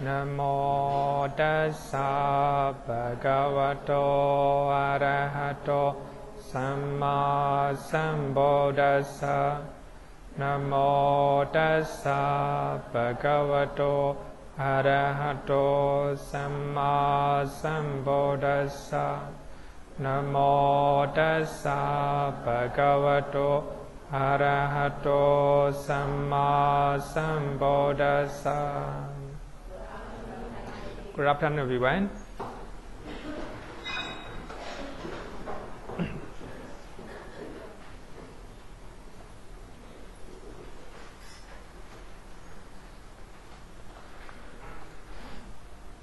Namo tassa bhagavato arahato samma sambuddhassa. Namo tassa bhagavato arahato samma sambuddhassa. Namo tassa bhagavato arahato samma sambuddhassa. Good afternoon, everyone.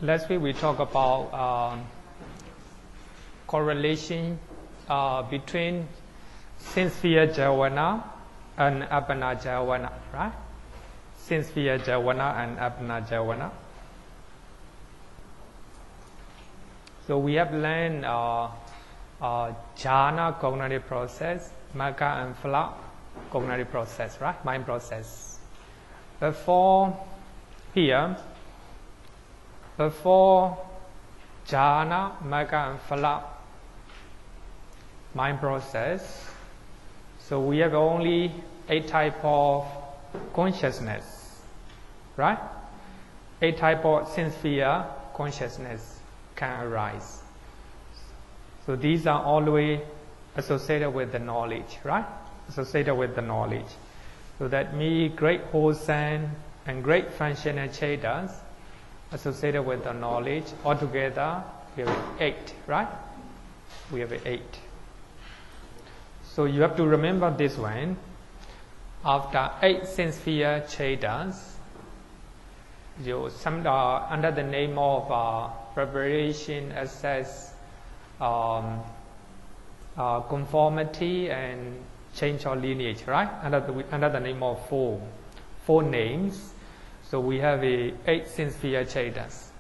Last week we talked about correlation between sincere Javana and Appanā Javana, right? Sincere Javana and Appanā Javana. So we have learned jhana cognitive process, Magga and Phala cognitive process, right? Mind process. Before jhana, Magga and Phala mind process, so we have only 8 types of consciousness, right? 8 types of sincere consciousness can arise. So these are always associated with the knowledge, right? Associated with the knowledge. So that means great wholesome and great functional chetas associated with the knowledge. Altogether, we have 8, right? We have 8. So you have to remember this one. After 8 sincere chetas, under the name of preparation, access, conformity, and change of lineage, right? Under the name of four names. So we have 8 sincere chetas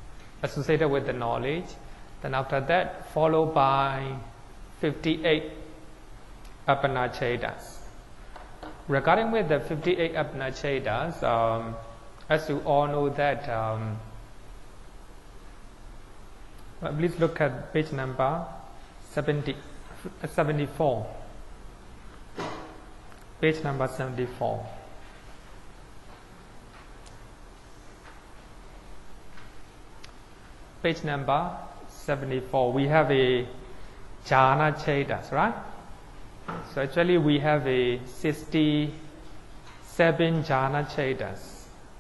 associated with the knowledge. Then after that, followed by 58 Appanā chetas. Regarding with the 58 Appanā chetas, as you all know that, please look at page number 74. Page number 74. Page number 74. We have a jhana chetas, right? So actually we have a 67 jhana chetas.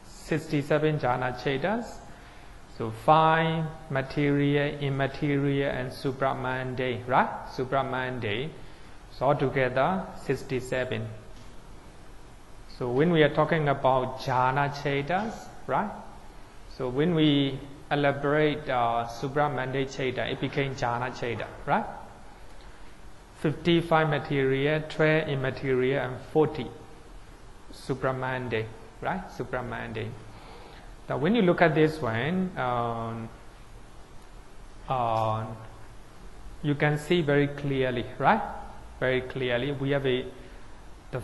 67 jhana chetas. So 5 material, immaterial, and supramundane, right? Supramundane. So altogether 67. So when we are talking about jhana chetas, right? So when we elaborate supramundane cheta, it became jhana cheta, right? 55 material, 12 immaterial, and 40 supramundane, right? Supramundane. Now when you look at this one, you can see very clearly, right? Very clearly. We have the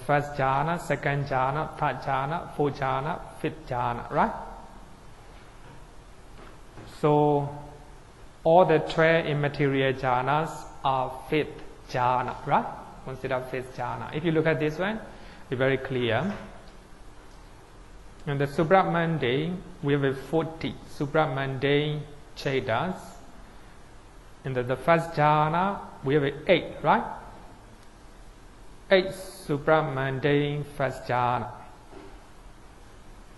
first jhana, second jhana, third jhana, fourth jhana, fifth jhana, right? So all the 12 immaterial jhanas are fifth jhana, right? Consider fifth jhana. If you look at this one, it's very clear. And the supramundane, we have 40 supramundane chetas. In the first jhana, we have 8, right? 8 supramundane first jhana.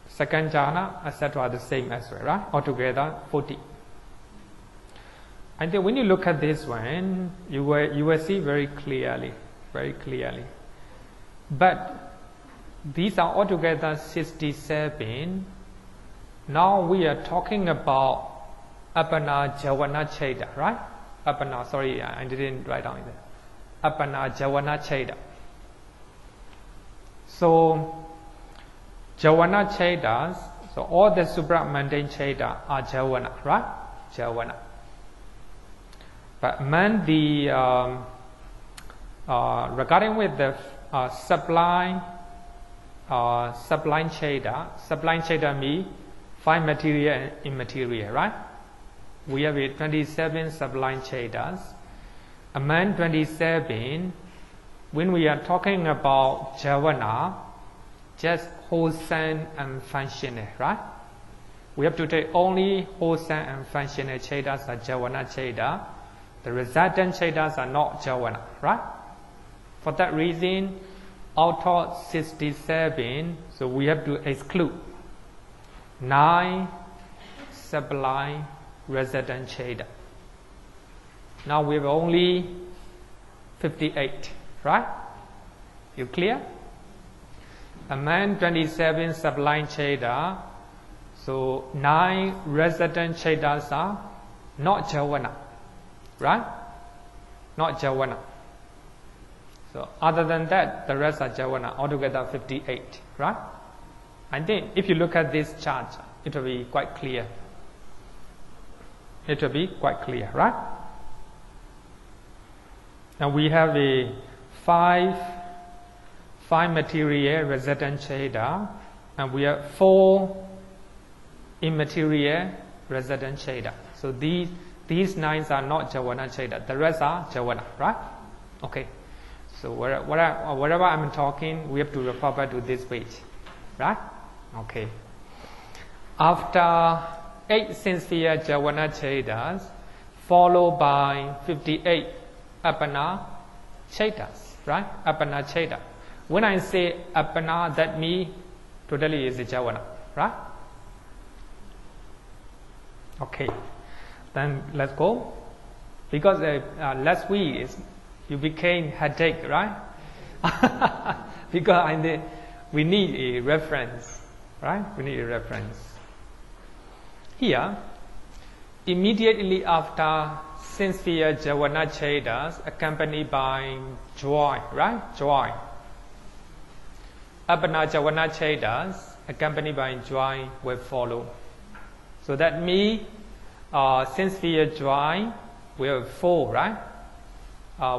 Second jhana, etc. the same as well, right? Altogether 40. And then when you look at this one, you will see very clearly. But these are altogether 67. Now we are talking about Appanā Javana cheta, right? Appanā, sorry, I didn't write down it. Appanā Javana cheta. So Javana chetas, so all the supramundane cheta are Javana, right? Javana. But regarding with the sublime cheta means 5 material and immaterial, right? We have 27 sublime chetas. Among 27, when we are talking about Javana, just wholesome and functional, right? We have to take only wholesome and functional chetas are Javana cheta. The resultant chetas are not Javana, right? For that reason, out of 67, so we have to exclude 9 sublime resident cheta. Now we have only 58, right? You clear? Among 27 sublime cheta, so 9 resident chetas are not Javana, right? Not Javana. So other than that, the rest are Javana, altogether 58, right? I think if you look at this chart, it will be quite clear. It will be quite clear, right? Now we have a 5 material resident cheta, and we have 4 immaterial resident cheta. So these 9 are not Javana cheta. The rest are Javana, right? Okay. So wherever I'm talking, we have to refer back to this page, right? Okay. After 8 sincere Javana chetas, followed by 58 Appanā chetas, right? Appanā cheta. When I say Appanā, that means totally is a Javana, right? Okay. Then let's go. Because last week you became headache, right? Because we need a reference, right? We need a reference. Here, immediately after sincere Javana chetas, accompanied by joy, right? Joy. Appanā Javana chetas, accompanied by joy, will follow. So that means sincere joy, we have 4, right?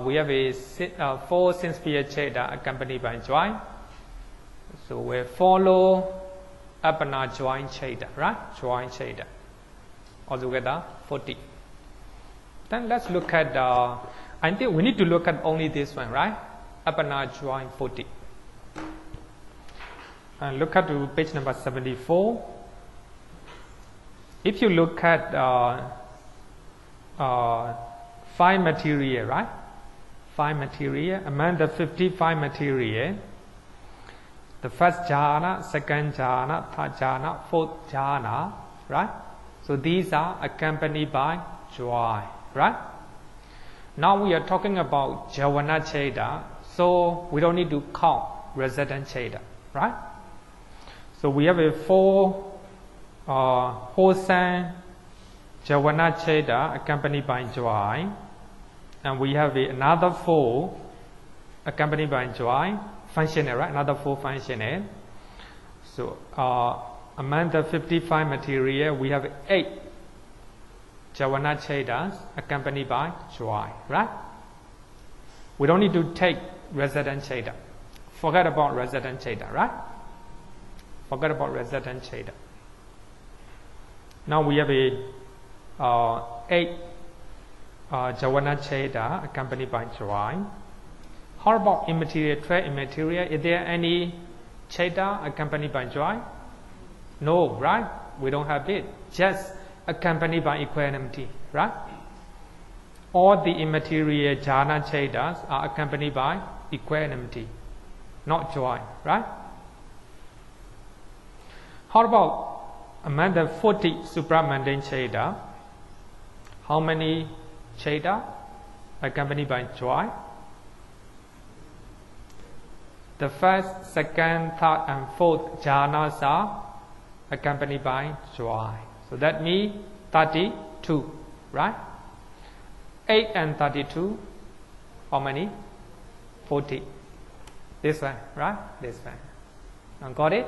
We have 4 sincere cheta accompanied by joy. So we follow Appanā joy cheta, right? Joy cheta. Altogether 40. Then let's look at, I think we need to look at only this one, right? Appanā joy 40. And look at to page number 74. If you look at 5 material, right? 5 material, among the 55 material, the first jhana, second jhana, third jhana, fourth jhana, right? So these are accompanied by joy, right? Now we are talking about Javana cheta, so we don't need to count resident cheta, right? So we have a 4 wholesome Javana cheta accompanied by joy, and we have another 4 accompanied by joy, functional, right? Another 4 functional. So among the 55 material, we have 8 Javana chetas accompanied by joy, right? We don't need to take resident cheta. Forget about resident cheta, right? Forget about resident cheta. Now we have a 8 Javana cheta accompanied by joy. How about immaterial, 12 immaterial? Is there any cheta accompanied by joy? No, right? We don't have it. Just accompanied by equanimity, right? All the immaterial jhana chetas are accompanied by equanimity, not joy, right? How about among the 40 supramundane cheta? How many cheta accompanied by joy? The first, second, third, and fourth jhanas are accompanied by joy. So that means 32, right? 8 and 32, how many? 40. This one, right? This one. Now got it?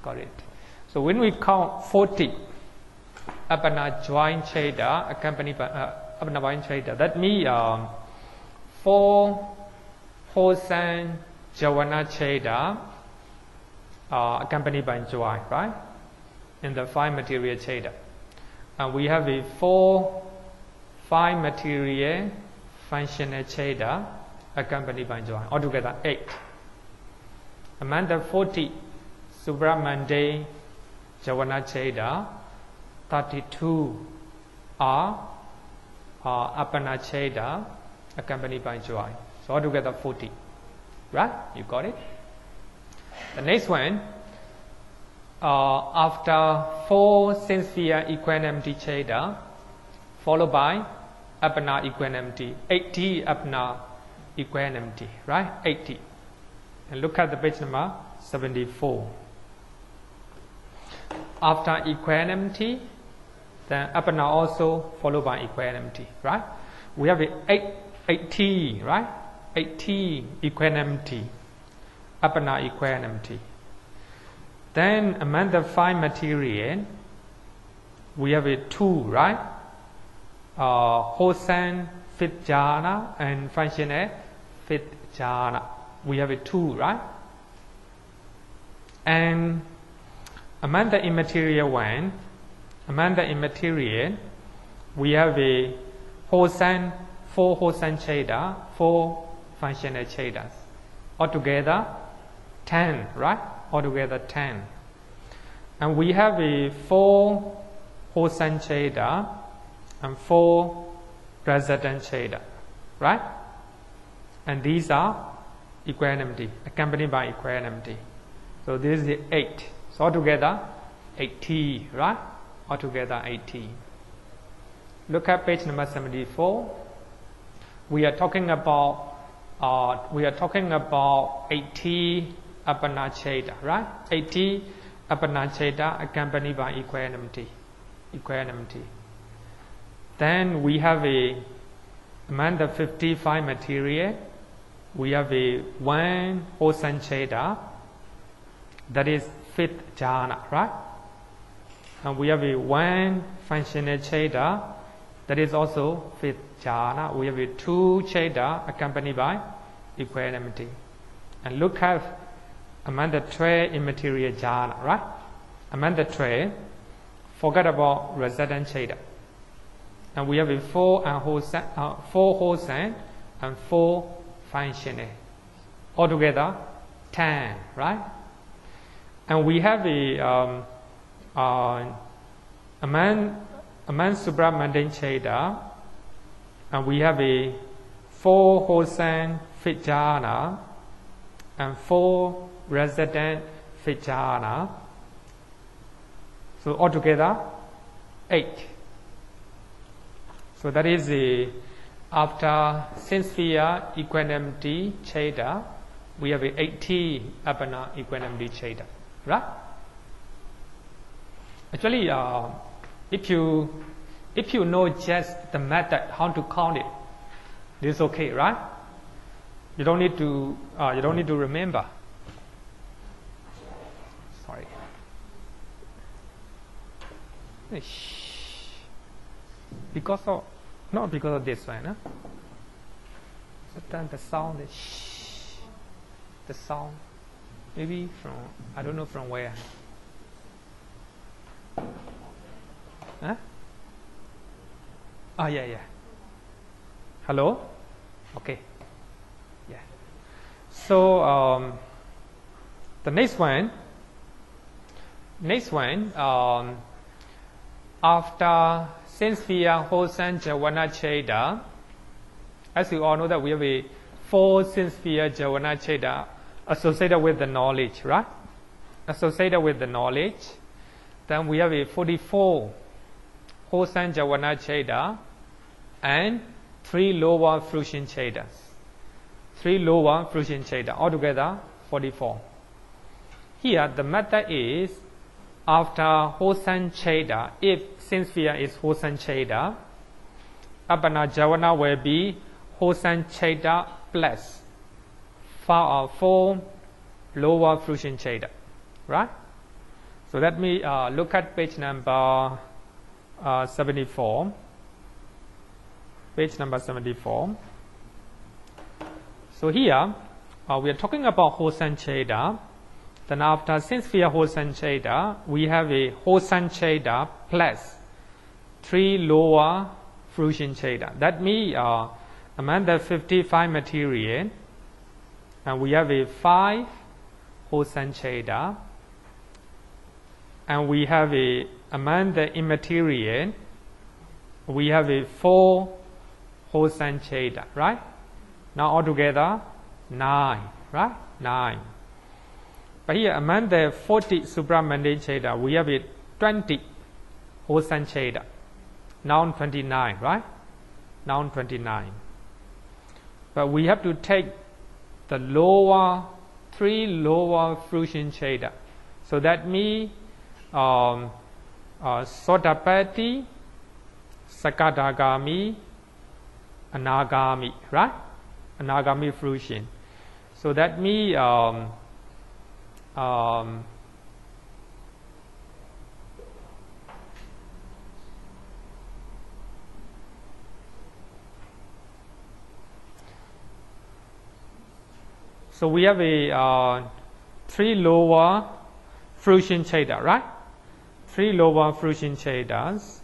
Got it. So when we count 40 Appanā joy cheta accompanied by Appanā joy cheta, that means 4 in the 5 material cheda. And we have a 5 material functional cheda accompanied by joy. Altogether 8. Among the 40 supramundane Javana cheda, 32 are Appanā cheda accompanied by joy. So altogether 40. Right? You got it? The next one, after 4 sense-sphere equanimity cheda, followed by Appanā equanimity, 80 Appanā equanimity, right? 80. And look at the page number 74. After equanimity, then Appanā also followed by equanimity, right? We have 80, right? 80 equanimity, Appanā equanimity. Then among the 5 material, we have 2, right? Wholesome fit jhana and functional fit jhana. We have 2, right? And among the immaterial one, we have a wholesome, 4 wholesome cheda, 4 functional chedas. Altogether 10, right? Altogether 10. And we have a 4 wholesome cheda and 4 resident cheda, right? And these are equanimity, accompanied by equanimity. So this is 8. So altogether 80, right? Altogether 80. Look at page number 74. We are talking about 80 Appanā cheda, right? 80 Appanā cheda accompanied by equanimity. Then we have among the 55 material, we have 1 wholesome cheda, that is fifth jhana, right? And we have 1 functional cheda, that is also fifth jhana. We have 2 cheda accompanied by equanimity. And look at among the 12 immaterial jhana, right? Among the 12, forget about resident cheda. And we have 4 wholesome and 4 functional. Altogether 10, right? And we have among supramundane cheda, and we have 4 wholesome fit jhana and 4 resident fit jhana. So altogether 8. So that is after sense-sphere equanimity cheda, we have 80 Appanā equanimity cheda, right? Actually, if you know just the method how to count it, this is okay, right? You don't need to remember. Sorry. Not because of this one, huh? Sometimes the sound is the sound, maybe from, I don't know from where. Huh? Oh, yeah. Hello? Okay. Yeah. So, the next one, after sense-sphere wholesome Javana cheda, as you all know that we have 4 sense-sphere Javana cheda associated with the knowledge, right? Associated with the knowledge. Then we have 44 wholesome Javana cheda and 3 lower fruition chedas. 3 lower fruition cheda, altogether 44. Here the method is, after wholesome cheda, if sense-sphere is wholesome cheda, Appanā Javana will be wholesome cheda plus 4 lower fruition cheda, right? So let me look at page number 74. Page number 74. So here we are talking about wholesome cheda. Then after sin-sphere wholesome Cheda, we have a wholesome Cheda plus 3 lower fruition Cheda. That means among the 55 material, and we have a 5 wholesome Cheda, and we have a among the immaterial, we have a 4 wholesome Cheda, right? Now altogether 9, right? 9. But here among the 40 supramundane Cheda, we have a 20 wholesome Cheda. Now 29, right? Now 29. But we have to take the lower 3 lower fruition Cheda. So that means Sotapatti, Sakadagami, Anagami, right? Anagami fruition. So that means so we have a 3 lower fruition Cheda, right? 3 lower fruition Chedas.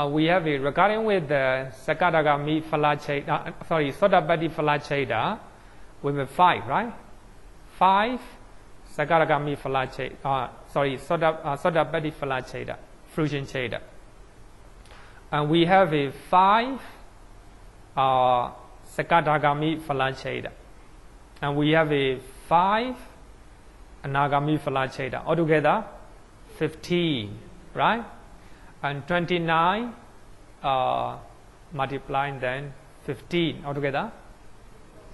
We have it regarding with the Sakadagami Phala Cheda, Sotapatti Phala Cheda, we have 5, right? 5 Sakadagami Phala Cheda, Sotapatti Phala Cheda, fruition Cheda. And we have a 5 Sakadagami Phala Cheda. And we have a 5 Anagami Phala Cheda. Altogether 15, right? And 29 multiplying then 15 altogether.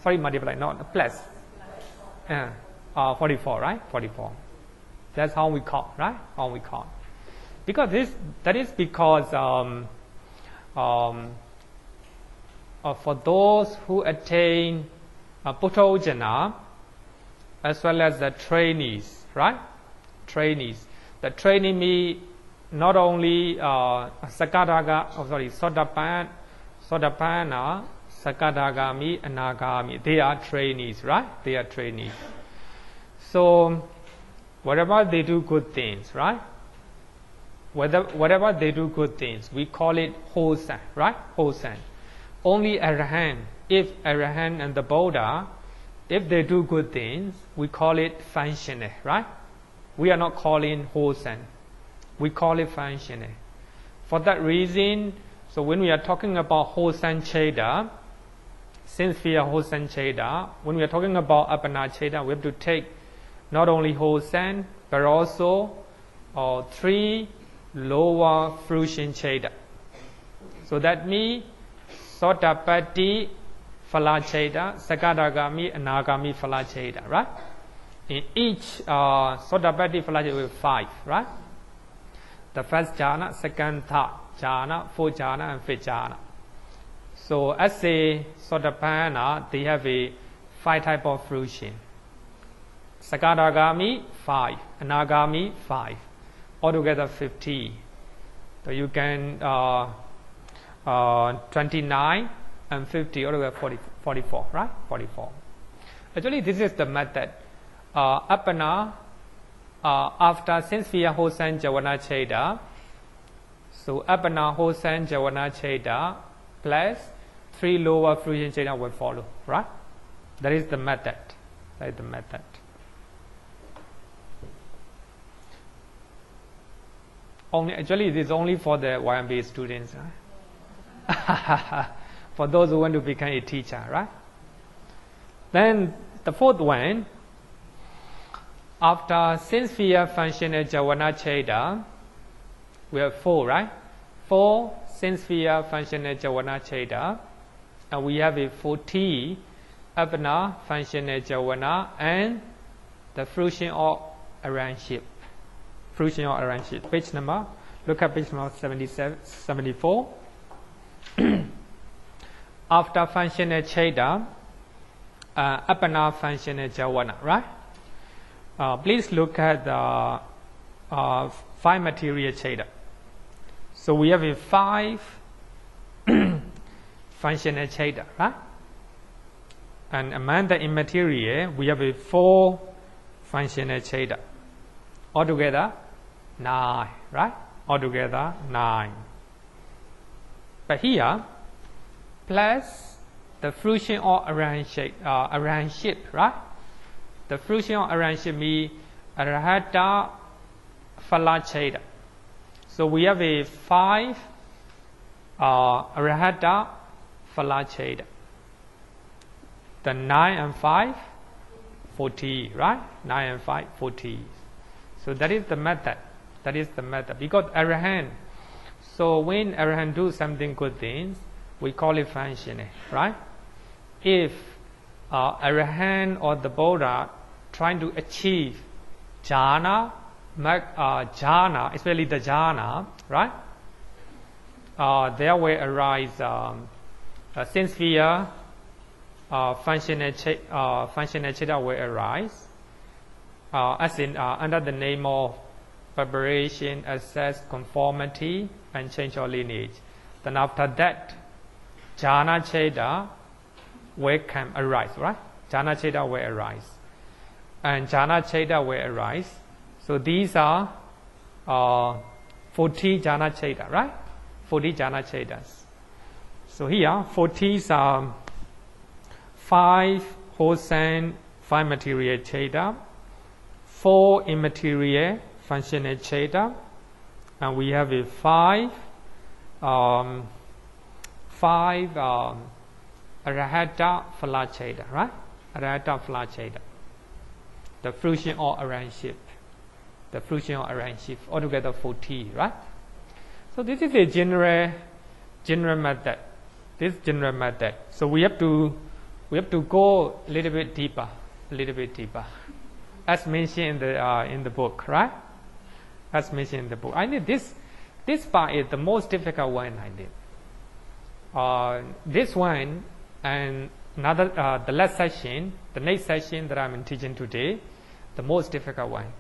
Sorry, multiply, not plus. 44, right? 44. That's how we count, right? How we count. Because that is because for those who attain Puthojana, as well as the trainees, right? Trainees. The trainee means not only Sotapana, Sakadagami, Anagami. They are trainees, right? They are trainees. So whatever they do good things, right? Whatever they do good things, we call it wholesome, right? Wholesome. Only Arahant, if Arahant and the Buddha, if they do good things, we call it functional, right? We are not calling wholesome. We call it functional. For that reason, so when we are talking about wholesome Cheda, since we are wholesome Cheda, when we are talking about Appanā Cheda, we have to take not only wholesome, but also 3 lower fruition Cheda. So that means Sotapatti Phala Cheda, Sakadagami, Anagami Phala Cheda, right? In each Sotapatti Phala Cheda we have 5, right? The first jhana, second, third jhana, fourth jhana, and fifth jhana. So as a Sotapanna, they have a 5 type of fruition. Sakadagami 5, Anagami 5, altogether 50. So you can 29 and 50, altogether 44, right? 44. Actually, this is the method. Appanā, after since we are wholesome Javana Cheda, so Appanā wholesome Javana Cheda plus 3 lower fruition Cheda will follow, right? That is the method. That is the method. Actually, it is only for the YMBA students, right? For those who want to become a teacher, right? Then the fourth one, after sin-sphere functional Javana Cheda, we have 4, right? 4 sin-sphere functional Javana Cheda, and we have a 40 Appanā functional Javana, and the fruition of arrangeship. Fruition of arrangeship. Page number, look at page number 74. After functional Cheda, Appanā functional Javana, right? Please look at the 5 material Cheda. So we have a 5 functional cheda, right? And among the immaterial, we have 4 functional cheda. Altogether, 9, right? Altogether, 9. But here, plus the fruition or arrangeship, right? The fruition or arrangeship means arahata phala cheda. So we have 5 arahata phala cheda. The 9 and 5, 40, right? 9 and 5, 40. So that is the method. That is the method. Because arahant. So when arahant do something good things, we call it functional, right? If arahant or the Buddha trying to achieve jhana, jhana, especially the jhana, right? There will arise sense sphere, functional cheda will arise, as in under the name of preparation, access, conformity, and change of lineage. Then after that, jhana cheda will arise, right? Jhana cheda will arise, and jhana cheda will arise. So these are 40 jhana cheda, right? 40 jhana chedas. So here, 40s are 5 wholesome, 5 material cheda, 4 immaterial functional cheda, and we have 5 arahata phala cheda, right? Arahata phala cheda. The fruition or arrangeship. The fruition or arrangeship. Altogether 40, right? So this is a general method. This general method. So we have to go a little bit deeper, as mentioned in the book, right? As mentioned in the book. I think this part is the most difficult one I did. This one and another the last session, the next session that I'm teaching today, the most difficult one.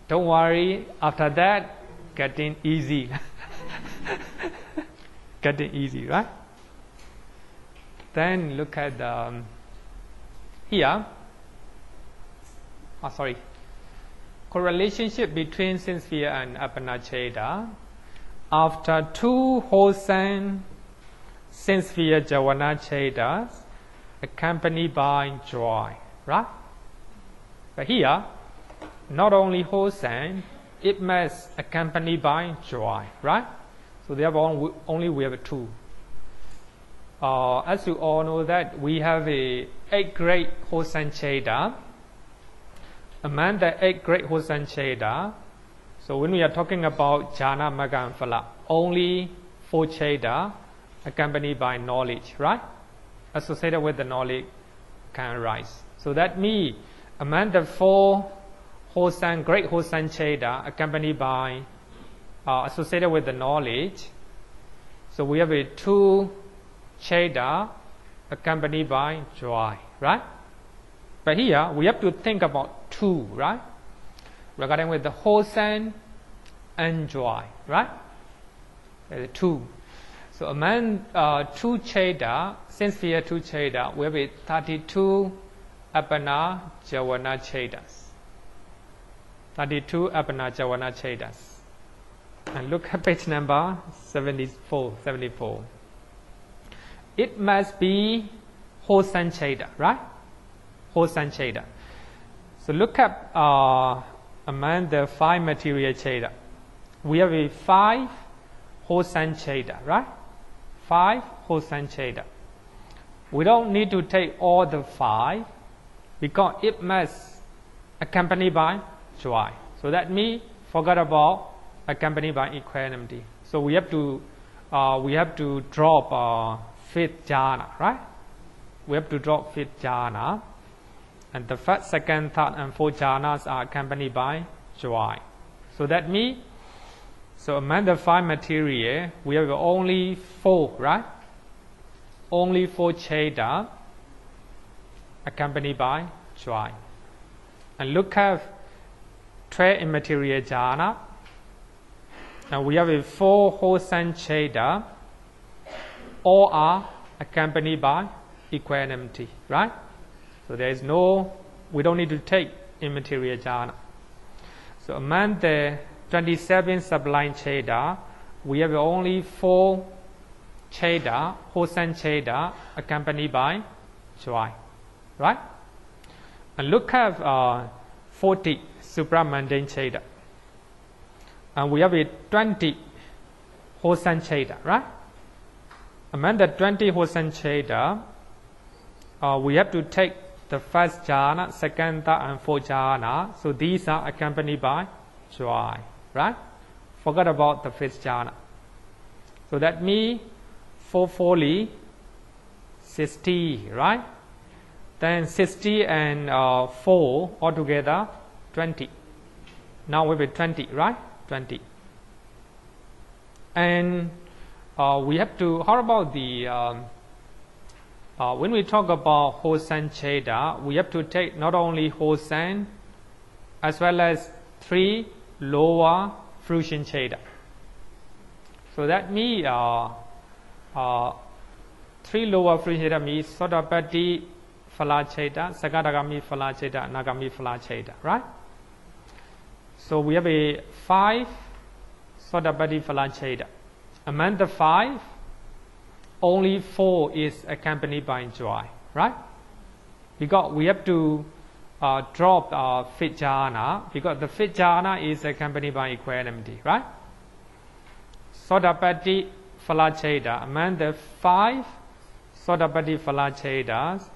Don't worry. After that, getting easy. Getting easy, right? Then look at here. Correlationship between sense sphere and Appanā cheda. After 2 wholesome sense sphere Javana chedas, accompanied by joy, right? But here, not only wholesome, it must accompany by joy, right? So therefore, only we have 2. As you all know that we have 8 great wholesome cheda. Among the 8 great wholesome cheda, so when we are talking about jhana, magga, and phala, only 4 cheda accompanied by knowledge, right? Associated with the knowledge can arise. So that means among the 4 wholesome, great wholesome cheda accompanied by associated with the knowledge, so we have 2 cheda accompanied by joy, right? But here we have to think about 2, right? Regarding with the wholesome and joy, right? 2. So among 2 cheda, sense sphere 2 cheda, we have 32 Appanā Javana chedas. 32 Appanā Javana chedas. And look at page number 74. It must be wholesome cheda, right? Wholesome cheda. So look at among the 5 material cheda. We have 5 wholesome cheda, right? 5 wholesome cheda. We don't need to take all the 5 because it must accompany by joy. So that means forget about accompanied by equanimity. So we have to drop 5th jhana, right? We have to drop 5th jhana, and the 1st, 2nd, 3rd, and 4th jhanas are accompanied by joy. So that means, so among the 5 material, we have only 4, right? Only 4 cheda accompanied by joy. And look at 12 immaterial jhana. And we have 4 wholesome cheda. All are accompanied by equanimity, right? So there is no, we don't need to take immaterial jhana. So among the 27 sublime cheda, we have only 4 cheda, wholesome cheda, accompanied by joy, right? And look at 40 supramundane cheda. And we have 20 wholesome cheda, right? Among the 20 wholesome cheda, we have to take the first jhana, second, third, and fourth jhana. So these are accompanied by joy, right? Forget about the fifth jhana. So that means 440, 60, right? Then 60 and 4 altogether 20. Now we have 20, right? 20. And we have to, how about the, when we talk about wholesome cheda, we have to take not only wholesome as well as 3 lower fruition cheda. So that means 3 lower fruition cheda means Sotapaddi phala cheda, Sakadagami phala cheda, Nagami phala cheda, right? So we have 5 Sotapaddi phala cheda. Among the 5, only 4 is accompanied by joy, right? Because we have to drop fifth jhana, because the fifth jhana is accompanied by equanimity, right? Sotapaddi phala cheda, among the 5 Sotapaddi phala chedas,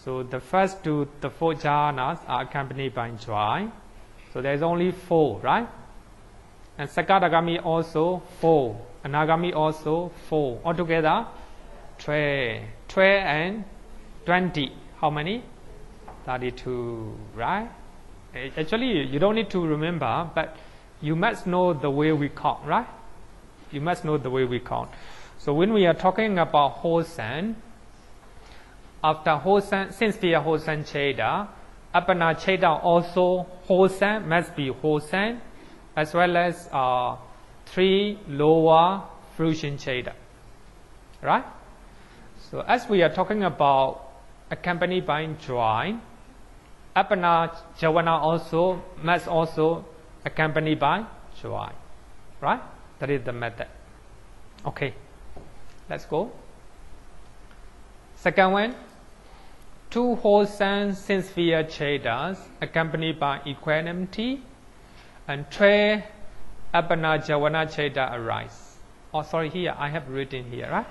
so the first to the 4 jhanas are accompanied by joy. So there is only 4, right? And Sakadagami also 4. Anagami also 4. Altogether 12. 12 and 20. How many? 32, right? Actually, you don't need to remember, but you must know the way we count, right? You must know the way we count. So when we are talking about wholesome, after wholesome, since we are wholesome cheda, Appanā cheda also wholesome, must be wholesome, as well as 3 lower fruition cheda, right? So as we are talking about accompanied by joy, Appanā Javana also must also accompanied by joy, right? That is the method. Okay, let's go. Second one, 2 wholesome sincere chedas accompanied by equanimity, and 12 Appanā Javana cheda arise. Oh, sorry, here I have written here, right?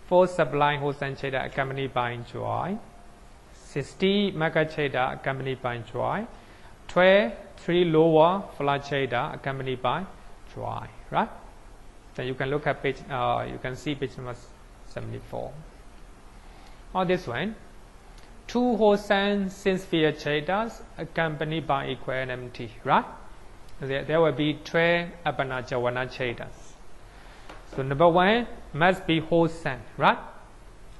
4 sublime wholesome cheda accompanied by joy, 60 Magga cheda accompanied by joy, 12 3 lower phala cheda accompanied by joy, right? Then you can look at page, you can see page number 74. Or this one, 2 wholesome sincere chedas accompanied by equanimity, right? There will be 12 Appanā Javana chedas. So number 1 must be wholesome, right?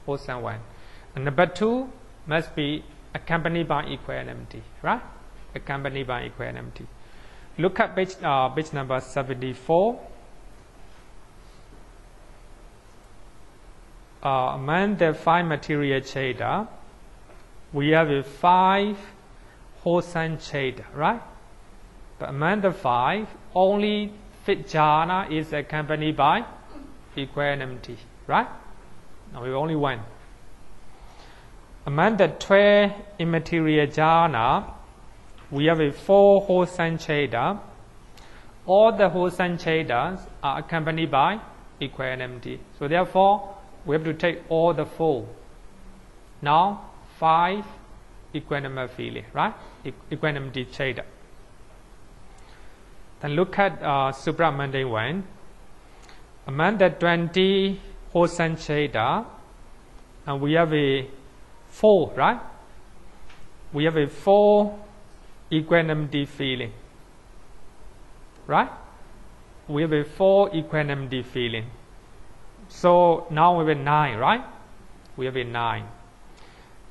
Wholesome 1. And number 2 must be accompanied by equanimity, right? Accompanied by equanimity. Look at page number 74. Among the 5 material cheda, we have 5 wholesome cheda, right? But among the 5, only fifth jhana is accompanied by equanimity, right? Now we have only 1. Among the 12 immaterial jhana, we have 4 wholesome cheda. All the wholesome chedas are accompanied by equanimity. So therefore, we have to take all the 4. Now 5 equanimous feeling, right? Equanimity cheda. Then look at supramundane 1. Among the 20 wholesome cheda, and we have 4, right? We have 4 equanimity feeling, right? We have 4 equanimity feeling. So now we have 9, right? We have 9.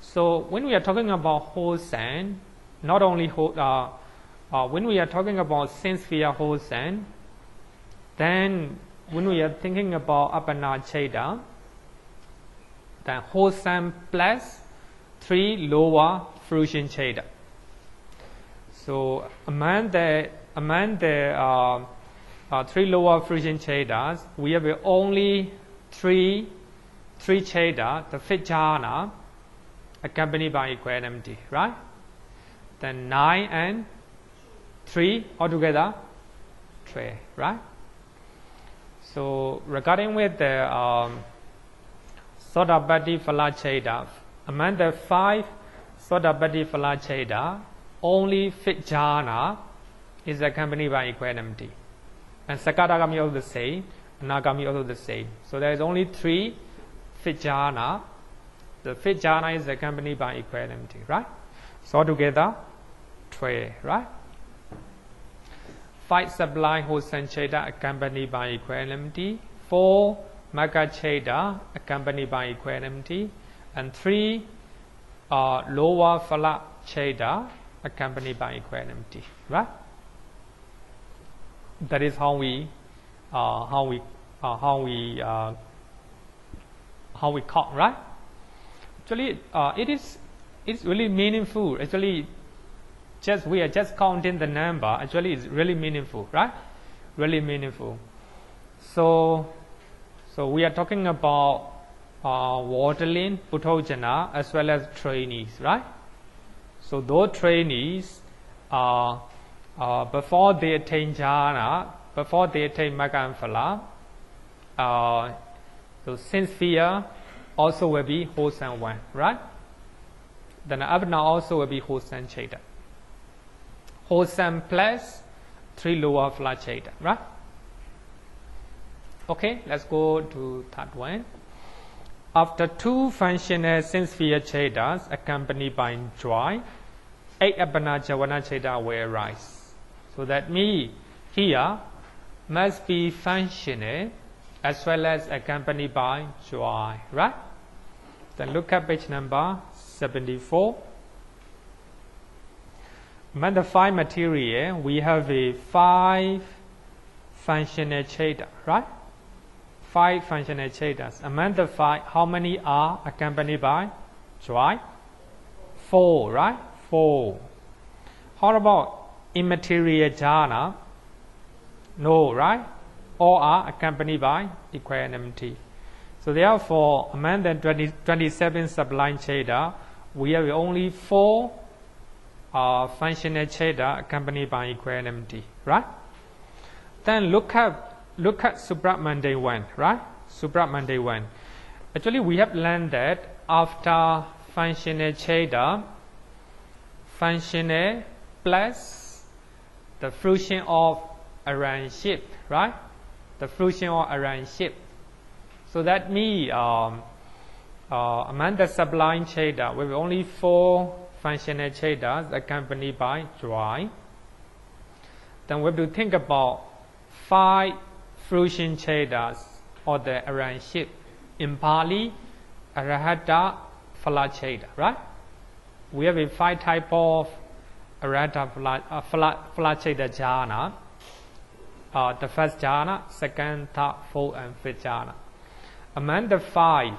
So when we are talking about wholesome, not only when we are talking about sincere wholesome, then when we are thinking about Appanā cheda, then wholesome plus 3 lower fruition cheda. So among the 3 lower fruition chedas, we have only three cheda, the fifth jhana, accompanied by equanimity, right? Then 9 and 3 altogether 12, right? So regarding with the Sotapaddi Phala cheda, among the 5 Sotapaddi Phala cheda, only fifth jhana is accompanied by equanimity. And Sakadagami also the same, Anagami also the same. So there is only 3 fifth jhana. The fifth jhana is accompanied by equanimity, right? So altogether 12, right? 5 sublime wholesome cheda accompanied by equanimity, 4 Magga cheda accompanied by equanimity, and 3 lower Phala cheda accompanied by equanimity, right? That is how we count, right? Actually, it's really meaningful. Actually, we are just counting the number. Actually, it's really meaningful, right? Really meaningful. So we are talking about Waterlin, Puthojana, as well as trainees, right? So those trainees, before they attain jhana, before they attain Magga and Phala, so sense sphere also will be wholesome one, right? Then Appanā also will be wholesome cheda. Wholesome plus 3 lower Phala cheda, right? Okay, let's go to third one. After 2 functional sense sphere chedas accompanied by joy, 8 Appanā Javana cheda will arise. So that means here must be functional as well as accompanied by joy, right? Then look at page number 74. Among the 5 material, we have a 5 functional cheda, right? 5 functional chedas. Among the 5, how many are accompanied by joy? 4, right? 4. How about immaterial jhana? No, right? All are accompanied by equanimity. So therefore, among the 27 sublime cheda, we have only 4 functional cheda accompanied by equanimity, right? Then look at supramundane one, right? Supramundane one. Actually, we have learned that after functional cheda, functional plus the fruition of arrangeship, right? The fruition of arrangeship. So that means among the sublime cheda, we have only 4 functional chedas accompanied by joy. Then we have to think about 5 fruition chedas or the arrangeship. In Pali, Arahata Phala cheda, right? We have a 5 type of Arahata Phala cheda jhana. The first jhana, second, third, fourth, and fifth jhana. Among the 5,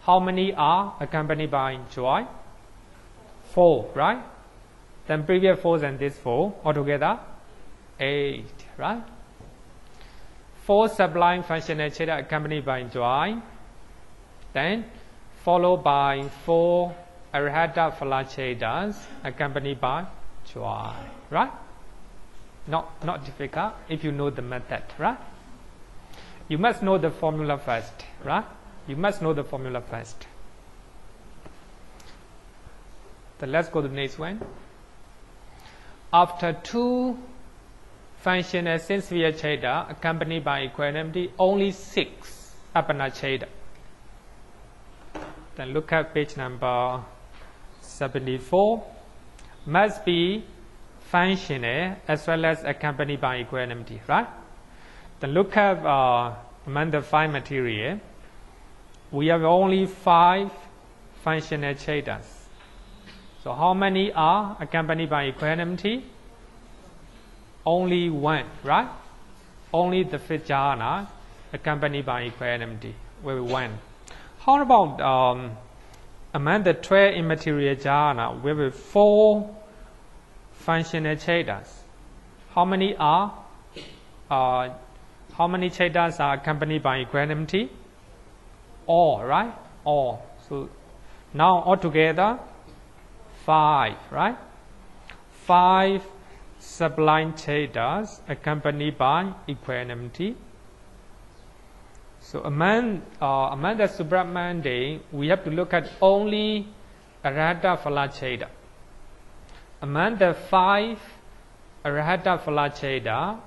how many are accompanied by joy? 4, right? Then previous 4 and this 4, altogether 8, right? 4 sublime functional cheda accompanied by joy, then followed by 4 Arahata Phala chedas accompanied by joy, right? Not difficult if you know the method, right? You must know the formula first, right? You must know the formula first. Then let's go to the next one. After 2 functional sense sphere cheda accompanied by equanimity, only 6 Appanā cheda. Then look at page number 74. Must be functional as well as accompanied by equanimity, right? Then look at among the 5 material, we have only 5 functional chedas. So how many are accompanied by equanimity? Only 1, right? Only the fifth jhana accompanied by equanimity will be 1. How about among the 12 immaterial jhana, we have 4 functional chetas? How many chetas are accompanied by equanimity? All, right? All. So now altogether 5, right? 5 sublime chetas accompanied by equanimity. So among the Subramande, we have to look at only Arahata Phala Cheta. Among the 5 Arahata Phala Cheta,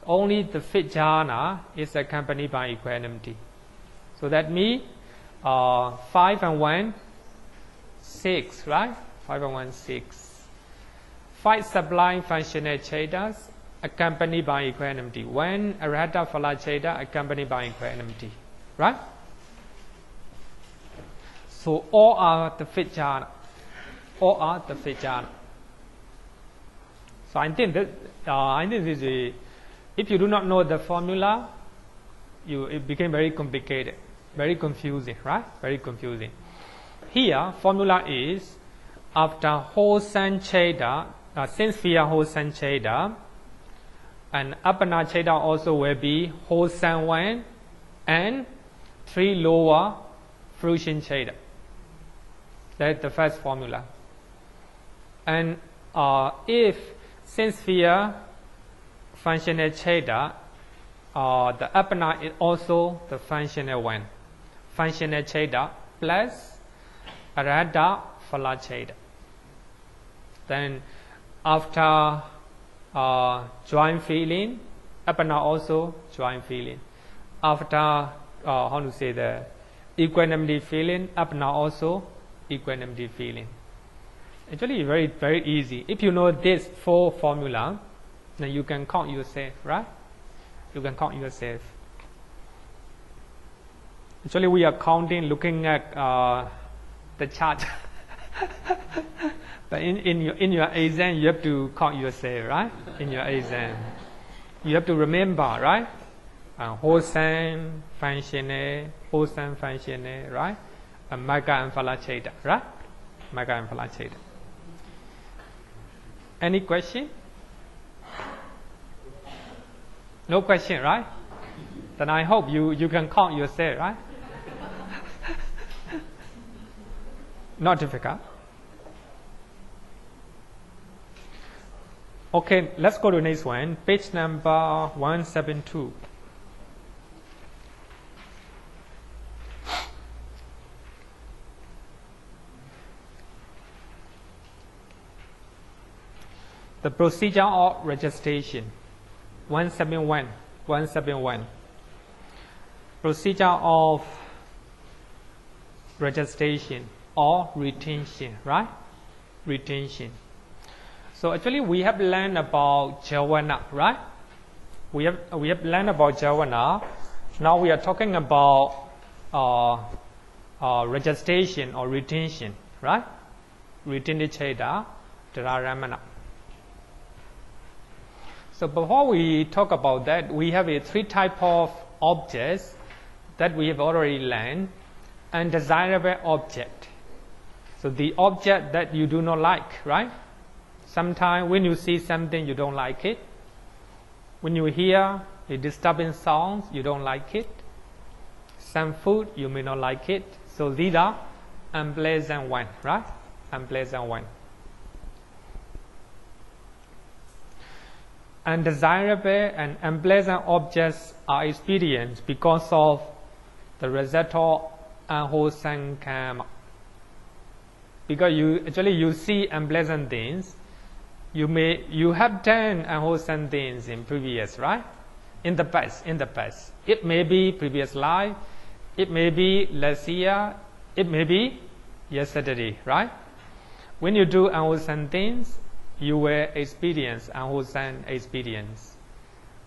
only the 5th jhana is accompanied by equanimity. So that means 5 and 1, 6, right? 5 and 1, 6. 5 sublime functional chetas accompanied by equanimity. 1 Arahata Phala Cheta accompanied by equanimity, right? So all are the 5th jhana. All are the 5th jhana. So I think that this is if you do not know the formula, it became very complicated, very confusing, right? Very confusing. Here, formula is after wholesome cheta, sincere wholesome cheta, and Appanā cheta also will be wholesome 1 and 3 lower fruition cheta. That's the first formula. And if sincere functional cheta, the Appanā is also the functional 1. Functional cheta plus Arahata Phala Cheta. Then after joint feeling, Appanā also joint feeling. After the equanimity feeling, Appanā also equanimity feeling. Actually very, very easy. If you know this 4 formula, then you can count yourself, right? You can count yourself. Actually we are counting looking at the chart. But in your exam you have to count yourself, right? In your exam you have to remember, right? Wholesome functional, right? Magga and Phala Cheta, right? Magga and Phala Cheta. Any question? No question, right? Then I hope you can count yourself, right? Not difficult. Okay, let's go to the next one. Page number 172. The procedure of registration. 171. Procedure of registration or retention, right? Retention. So actually we have learned about Javana, right? We have learned about Javana. Now we are talking about registration or retention, right? Retention, tadārammaṇa. So before we talk about that, we have 3 types of objects that we have already learned. Undesirable object. So the object that you do not like, right? Sometimes when you see something, you don't like it. When you hear a disturbing sound, you don't like it. Some food, you may not like it. So these are unpleasant one, right? Unpleasant one. Undesirable and unpleasant objects are experienced because of the result of unwholesome karma. Because you see unpleasant things, you have done unwholesome things in previous, right? In the past. It may be previous life, it may be last year, it may be yesterday, right? When you do unwholesome things, you will experience unwholesome experience.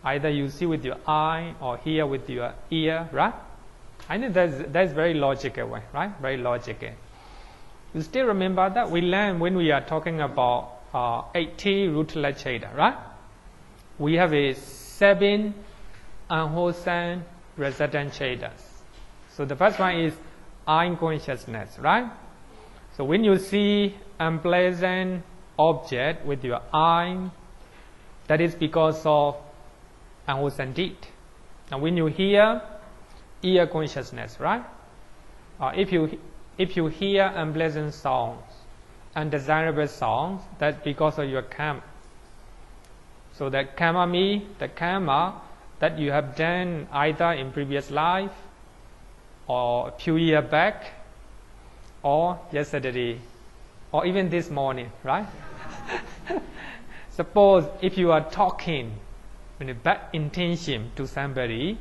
Either you see with your eye or hear with your ear, right? I think that's very logical way, right? Very logical. You still remember that we learned when we are talking about 80 rootless cheta, right? We have 7 unwholesome resident chetas. So the first one is eye consciousness, right? So when you see unpleasant object with your eye, that is because of unwholesome deed. And when you hear, ear consciousness, right? If you hear unpleasant sounds, undesirable sounds, that's because of your karma. So that karma means the karma that you have done either in previous life, or a few years back, or yesterday, or even this morning, right? Suppose if you are talking with a bad intention to somebody,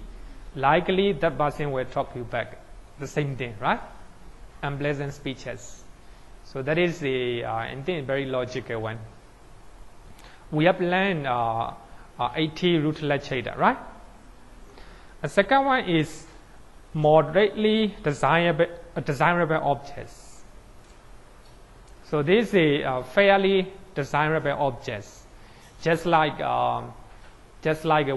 likely that person will talk you back the same thing, right? Unpleasant speeches. So that is the I think very logical one. We have learned 80 rootless chaita, right? The second one is moderately desirable objects. So this is fairly desirable objects, just like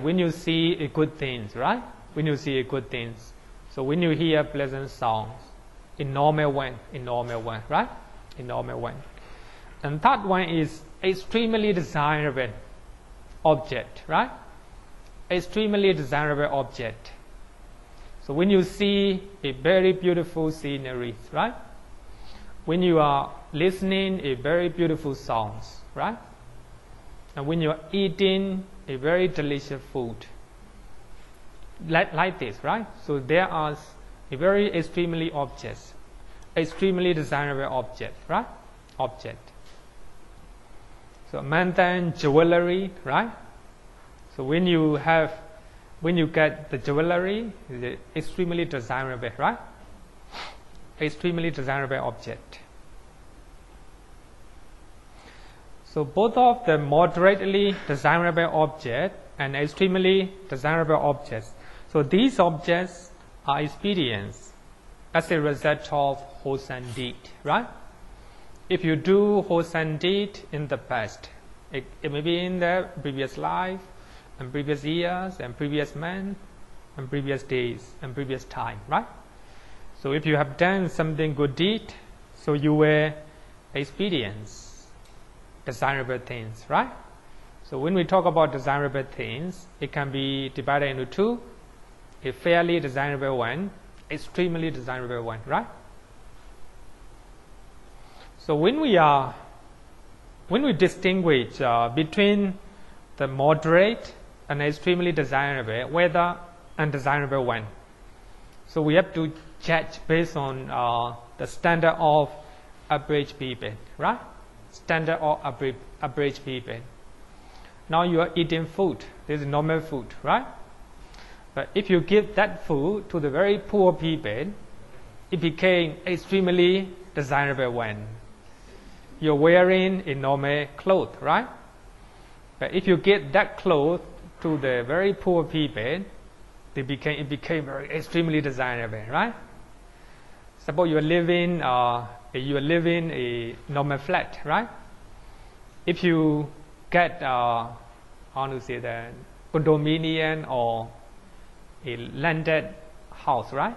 when you see good things, right? When you see good things. So when you hear pleasant sounds, in normal one, right? In normal one. And third one is extremely desirable object, right? Extremely desirable object. So when you see a very beautiful scenery, right? When you are listening a very beautiful songs, right? And when you are eating a very delicious food, like this, right? So there are a very extremely desirable object, right? Object. So mundane jewelry, right? So when you get the jewelry, it's extremely desirable, right? Extremely desirable object. So both of the moderately desirable object and extremely desirable objects. So these objects are experienced as a result of wholesome deed, right? If you do wholesome deed in the past, it may be in the previous life, and previous years, and previous months, and previous days, and previous time, right? So if you have done something good deed, so you will experience desirable things, right? So when we talk about desirable things, it can be divided into two: a fairly desirable one, extremely desirable one, right? So when we distinguish between the moderate and extremely desirable, whether undesirable one, so we have to judge based on the standard of average people, right? Standard of average people. Now you are eating food. This is normal food, right? But if you give that food to the very poor people, it became extremely desirable one. You're wearing a normal clothes, right? But if you give that clothes to the very poor people, it became very extremely desirable, right? Suppose you are living a normal flat, right? If you get condominium or a landed house, right?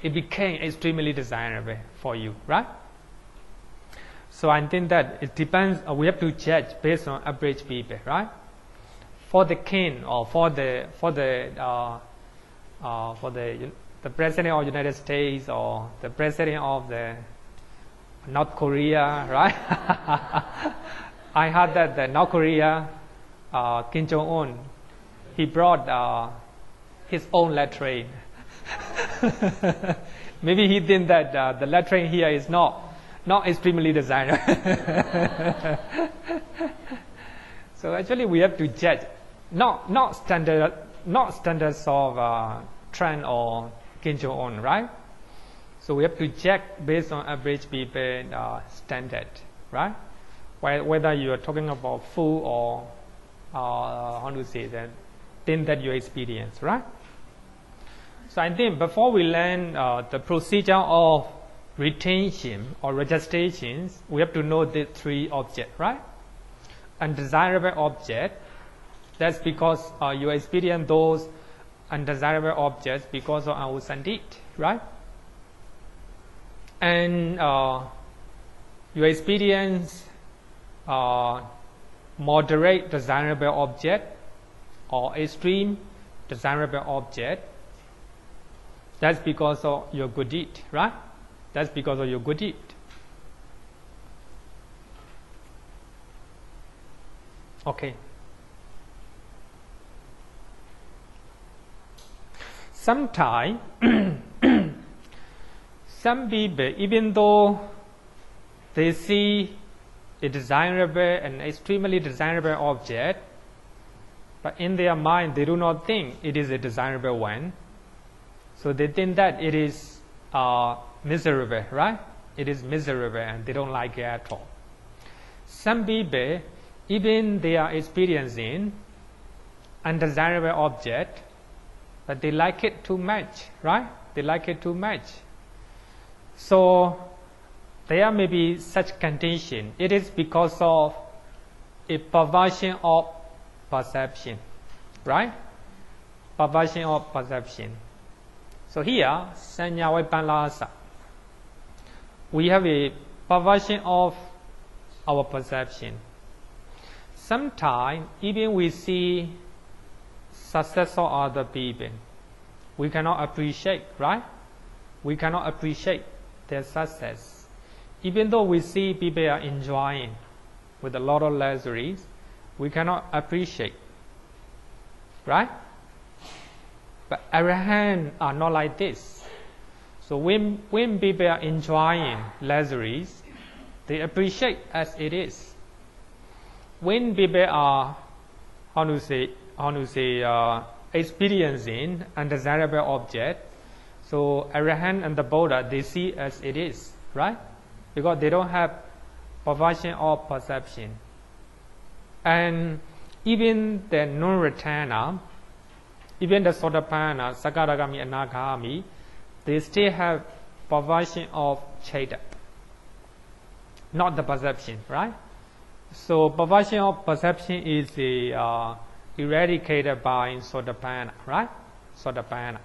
It became extremely desirable for you, right? So I think that it depends. We have to judge based on average people, right? For the king or for the president of the United States or the president of the North Korea, right? I heard that the North Korea, Kim Jong-un, he brought his own latrine. Maybe he think that the latrine here is not extremely desirable. So actually, we have to judge not standards of Trump or Kim Jong-un, right? So we have to check based on average people standard, right? Whether you are talking about food or thing that you experience, right? So I think before we learn the procedure of retention or registrations, we have to know the three objects, right? Undesirable object, that's because you experience those undesirable objects because of our sandit, right? and you experience moderate desirable object or extreme desirable object. That's because of your good deed, right? That's because of your good deed. Okay. Sometimes, some people, even though they see a desirable and extremely desirable object, but in their mind they do not think it is a desirable one. So they think that it is miserable, right? It is miserable and they don't like it at all. Some people, even they are experiencing undesirable object, but they like it too much, right? They like it too much. So there may be such condition. It is because of a perversion of perception, right? Perversion of perception. So here, sanya vipallasa, we have a perversion of our perception. Sometimes, even we see success of other people, we cannot appreciate, right? We cannot appreciate their success. Even though we see people are enjoying with a lot of luxuries, we cannot appreciate, right? But arahants are not like this. So when people are enjoying luxuries, they appreciate as it is. When people are, experiencing undesirable object, so arahant and the Buddha, they see as it is, right? Because they don't have perversion of perception. And even the non-returner, even the Sotapanna, Sakadagami, and Anagami, they still have perversion of Cheta, not the perception, right? So perversion of perception is eradicated by Sotapanna, right? Sotapanna.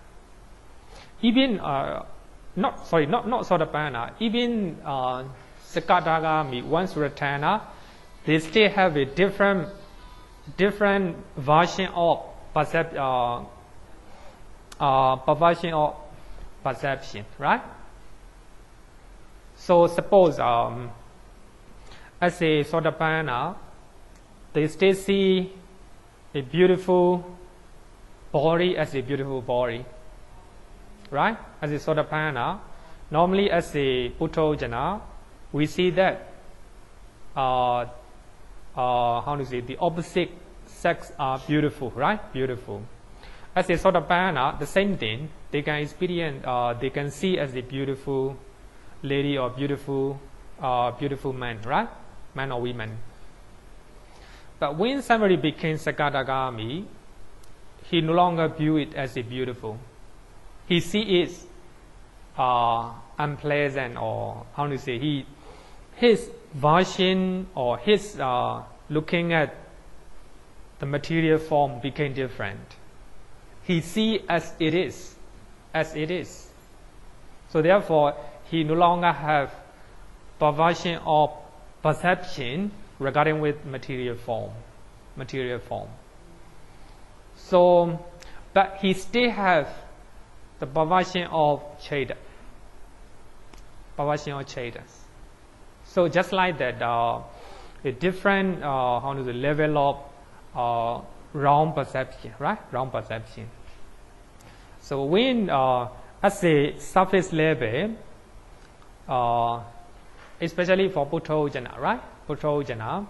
Even not Sotapanna, even Sakadagami, once returner, they still have a different version of perversion of perception, right? So suppose as a Sotapanna, they still see a beautiful body as a beautiful body, right? As a Sotapanna, normally as a Puthojana, we see that the opposite sex are beautiful, right? Beautiful. As a Sotapanna, the same thing, they can experience, they can see as a beautiful lady or beautiful man, right? Man or woman. But when somebody becomes Sakadagami, he no longer view it as a beautiful. He see it unpleasant, or his version or his looking at the material form became different. He see as it is, So therefore, he no longer have perversion of perception regarding with material form. So, but he still have the perversion of Cheta. So just like that, a different level of wrong perception, right? Wrong perception. So when at a surface level, especially for Puthojana, right? Puthojana,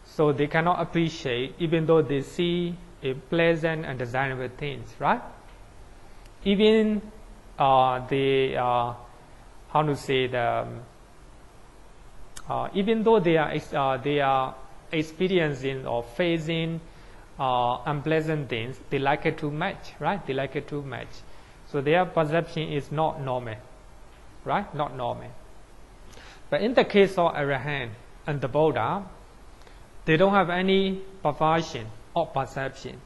so they cannot appreciate even though they see a pleasant and desirable things, right? Even even though they are experiencing or facing unpleasant things, they like it too much, right? They like it too much. So their perception is not normal, right? Not normal. But in the case of Arahant and the Buddha, they don't have any perversion or perception.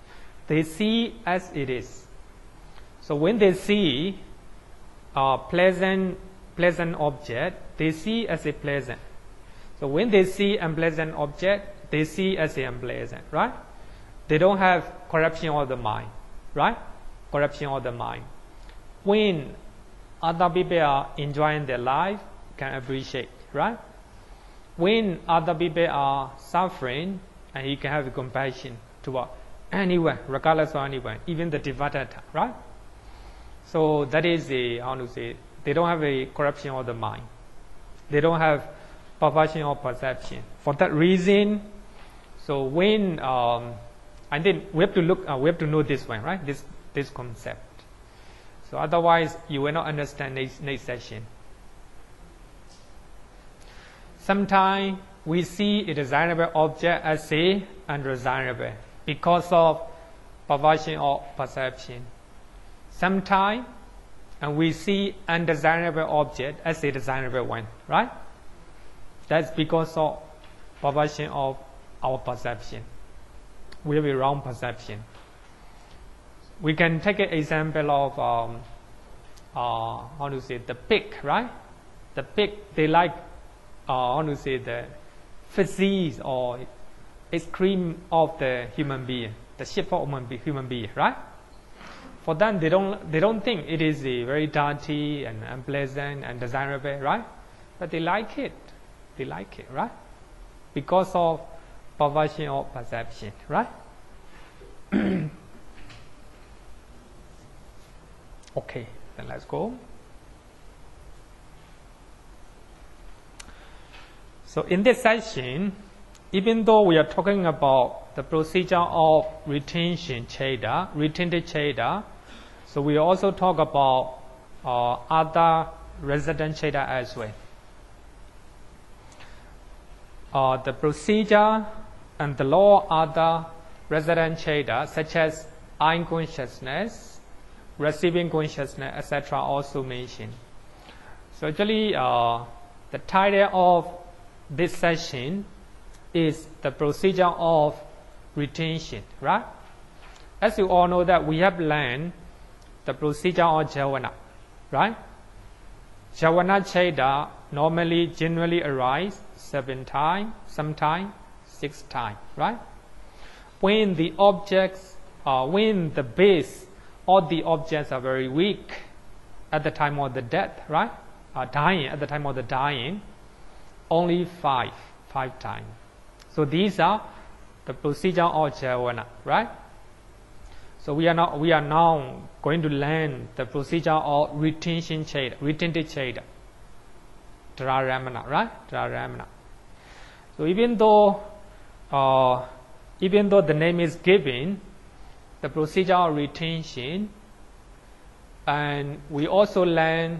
They see as it is. So when they see pleasant pleasant object, they see as a pleasant. So when they see unpleasant object, they see as a unpleasant, right? They don't have corruption of the mind, right? Corruption of the mind. When other people are enjoying their life, can appreciate, right? When other people are suffering, and he can have compassion toward anyone, regardless of anyone, even the Devadatta, right? So that is a, how to say, they don't have a corruption of the mind. They don't have perversion of perception. For that reason, so when and then we have to look, we have to know this one, right? This concept. So otherwise, you will not understand next session. Sometimes we see a desirable object as a undesirable because of perversion of perception. Sometimes, and we see undesirable object as a desirable one, right? That's because of perversion of our perception. We have a wrong perception. We can take an example of how to say, the pig, right? The pig, they like how to say, the physique or extreme of the human being, the shape of human being, right? For them, they don't think it is a very dirty and unpleasant and desirable, right? But they like it. They like it, right? Because of perversion of perception, right? Okay, then let's go. So in this session, even though we are talking about the procedure of retention cheda, retentive cheda, so we also talk about other resident cheda as well. The procedure and the law of other resident cheda, such as eye consciousness, receiving consciousness, etc., also mentioned. So actually, the title of this session is the procedure of retention, right? As you all know that we have learned the procedure of Javana, right? Javana cheda normally generally arise 7 times, sometimes 6 times, right? When the objects, when the base of the objects are very weak at the time of the death, right? Dying, at the time of the dying, only 5 times. So these are the procedure of Javana, right? So we are now going to learn the procedure of retention cheda, retentive cheda, tadārammaṇa, right? Tadārammaṇa. So even though the name is given, the procedure of retention, and we also learn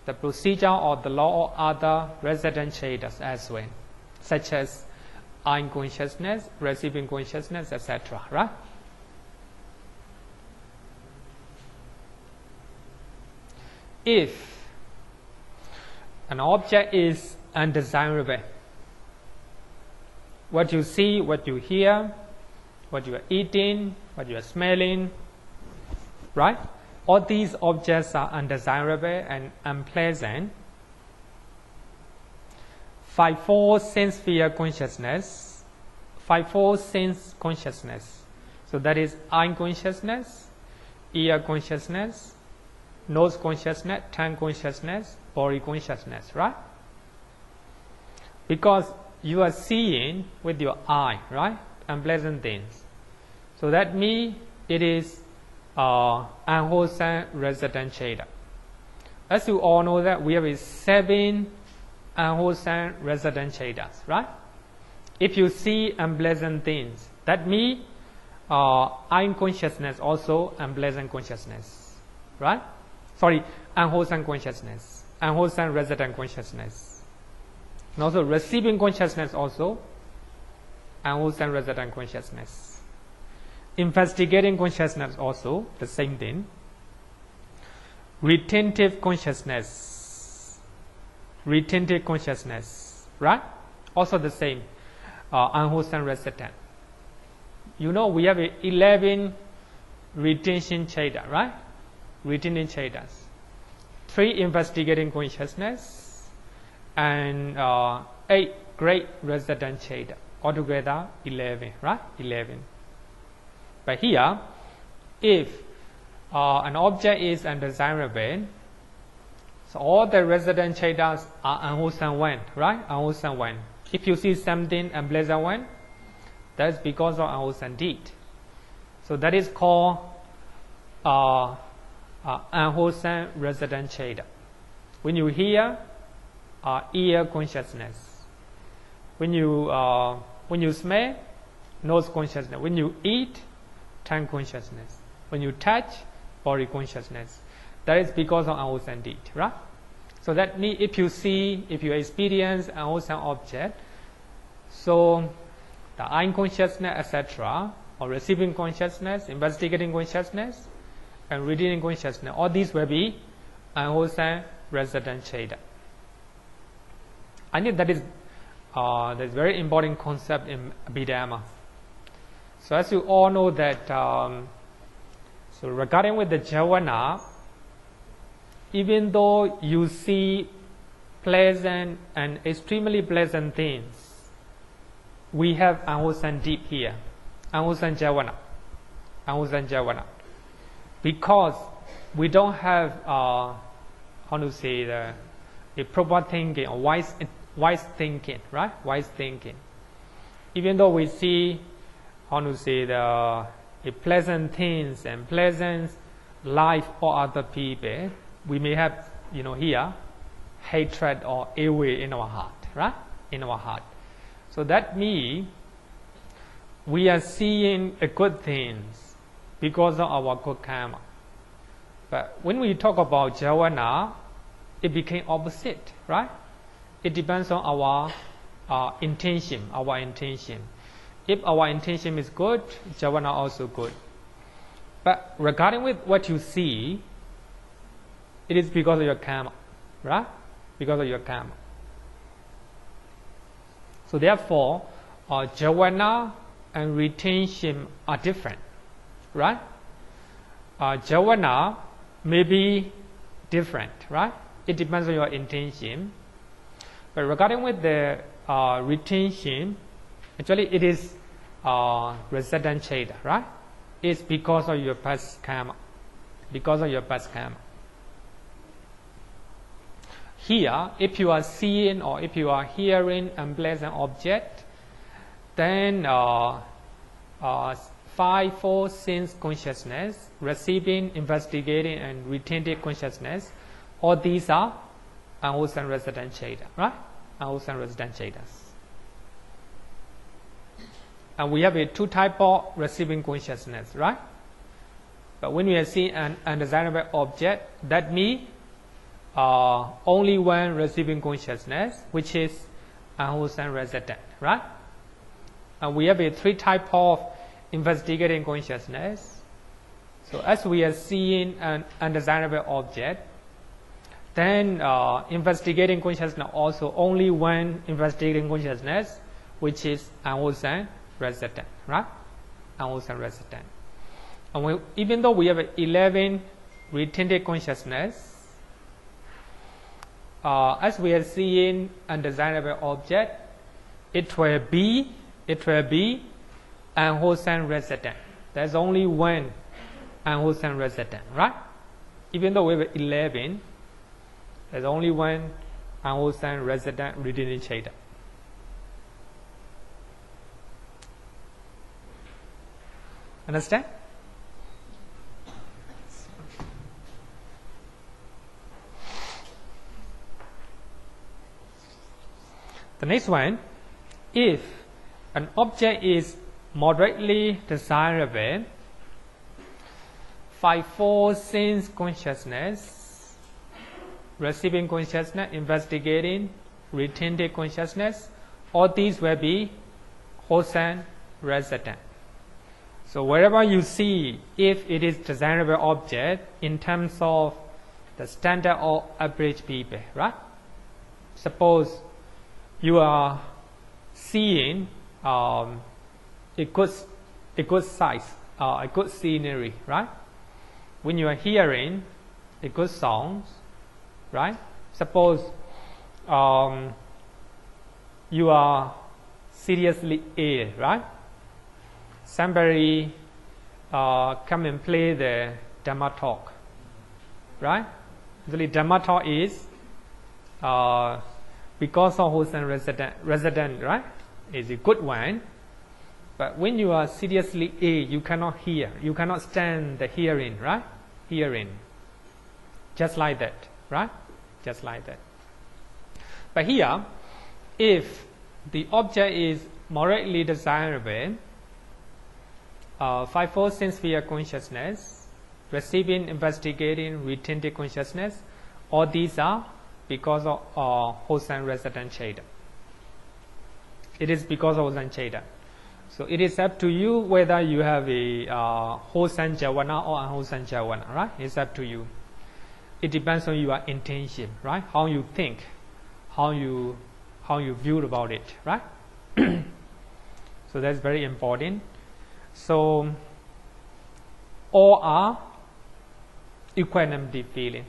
the procedure of the law of other resident chedas as well, such as eye consciousness, receiving consciousness, etc., right? If an object is undesirable, what you see, what you hear, what you are eating, what you are smelling, right? All these objects are undesirable and unpleasant. 5-4 sense sphere consciousness, 5-4 sense consciousness. So that is eye consciousness, ear consciousness, nose consciousness, tongue consciousness, body consciousness, right? Because you are seeing with your eye, right? Unpleasant things. So that means it is unwholesome resident cheda. As you all know that we have 7 unwholesome resident chedas, right? If you see unpleasant things, that means eye consciousness also unpleasant consciousness, right? Sorry, unwholesome consciousness, unwholesome resident consciousness. And also receiving consciousness also unwholesome resident consciousness. Investigating consciousness also the same thing. Retentive consciousness, right? Also the same, unwholesome resident. You know we have 11 retention cheda, right? Retention chedas. 3 investigating consciousness, and 8 great resident chaita. Altogether 11, right? 11. But here, if an object is undesirable, so all the resident chaitas are unwholesome one, right? Unwholesome one. If you see something unpleasant one, that's because of unwholesome deed. So that is called unwholesome resident chaita. When you hear, ear consciousness. When you smell, nose consciousness. When you eat, tongue consciousness. When you touch, body consciousness. That is because of unwholesome deed, right? So that means if you experience an unwholesome object, so the eye consciousness, etc., or receiving consciousness, investigating consciousness, and reading consciousness, all these will be unwholesome resident chaita. I think that is very important concept in Abhidhamma. So as you all know that, so regarding with the Javana, even though you see pleasant and extremely pleasant things, we have unwholesome deed here, unwholesome Javana, because we don't have a proper thinking or wise thinking, right? Wise thinking. Even though we see the pleasant things and pleasant life for other people, we may have here hatred or ill will in our heart, right? In our heart. So that means we are seeing good things because of our good karma. But when we talk about Javana, it became opposite, right? It depends on our intention, If our intention is good, Javana also good. But regarding with what you see, it is because of your karma, right? Because of your karma. So therefore, Javana and retention are different, right? Javana may be different, right? It depends on your intention. But regarding with the retention, actually it is resident chaita, right? It's because of your past karma. Because of your past karma. Here, if you are seeing or if you are hearing unpleasant object, then 5, 4 sense consciousness, receiving, investigating, and retentive consciousness, all these are unwholesome resident chaita, right? Unwholesome resident chaitas. And we have 2 types of receiving consciousness, right? But when we are seeing an undesirable object, that means only one receiving consciousness, which is unwholesome resident, right? And we have 3 types of investigating consciousness. So as we are seeing an undesirable object, then investigating consciousness also only one investigating consciousness, which is unwholesome resident, right? Unwholesome resident. And even though we have 11 retentive consciousness, as we are seeing undesirable object, it will be unwholesome resident. There's only one unwholesome resident, right? Even though we have 11, there's only one unwholesome resident reading chaita. Understand? The next one, if an object is moderately desirable, 5, 4 sense consciousness, receiving consciousness, investigating, retentive consciousness, all these will be wholesome resident. So wherever you see, if it is desirable object in terms of the standard of average people, right? Suppose you are seeing a good size, a good scenery, right? When you are hearing a good songs, right? Suppose you are seriously ill, right? Somebody come and play the Dhamma talk, right? Usually Dhamma talk is because of wholesome resident, right? Is a good one. But when you are seriously ill, you cannot hear. You cannot stand the hearing, right? Hearing. Just like that, right? Just like that. But here, if the object is moderately desirable, fivefold sense sphere consciousness, receiving, investigating, retentive consciousness, all these are because of wholesome resident cheda. It is because of wholesome cheda. So it is up to you whether you have a wholesome javana or unwholesome javana, right? It's up to you. It depends on your intention, right? How you think, how you view about it, right? So that's very important. So all are equanimity feeling.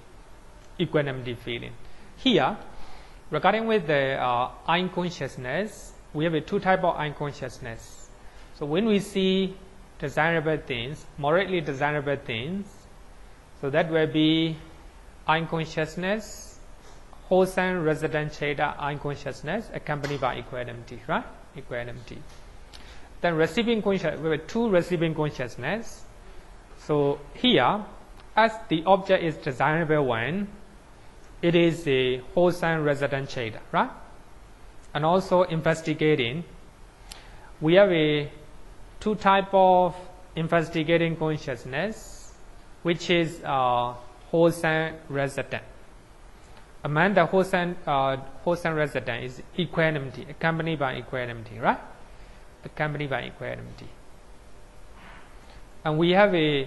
Equanimity feeling. Here, regarding with the eye consciousness, we have a two type of eye consciousness. So when we see desirable things, moderately desirable things, so that will be eye consciousness, wholesome resident cheda eye consciousness accompanied by equanimity, right? Equanimity. Then receiving consciousness, we have two receiving consciousness. So here, as the object is desirable one, it is a wholesome resident cheda, right? And also investigating, we have a two type of investigating consciousness, which is wholesome resident. Among the wholesome resident is equanimity, accompanied by equanimity, right? Accompanied by equanimity. And we have a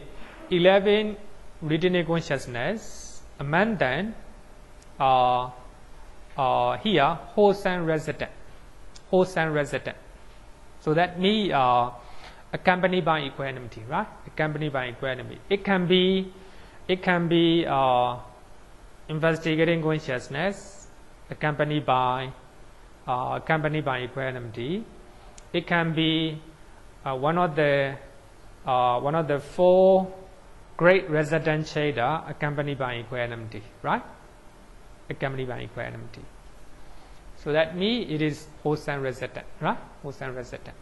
11 retentive consciousness. Among them, here wholesome resident. So that means accompanied by equanimity, right? Accompanied by equanimity. It can be investigating consciousness accompanied by equanimity. It can be one of the four great resident cheda accompanied by equanimity, right? Accompanied by equanimity. So that means it is wholesome resident, right? Wholesome resident.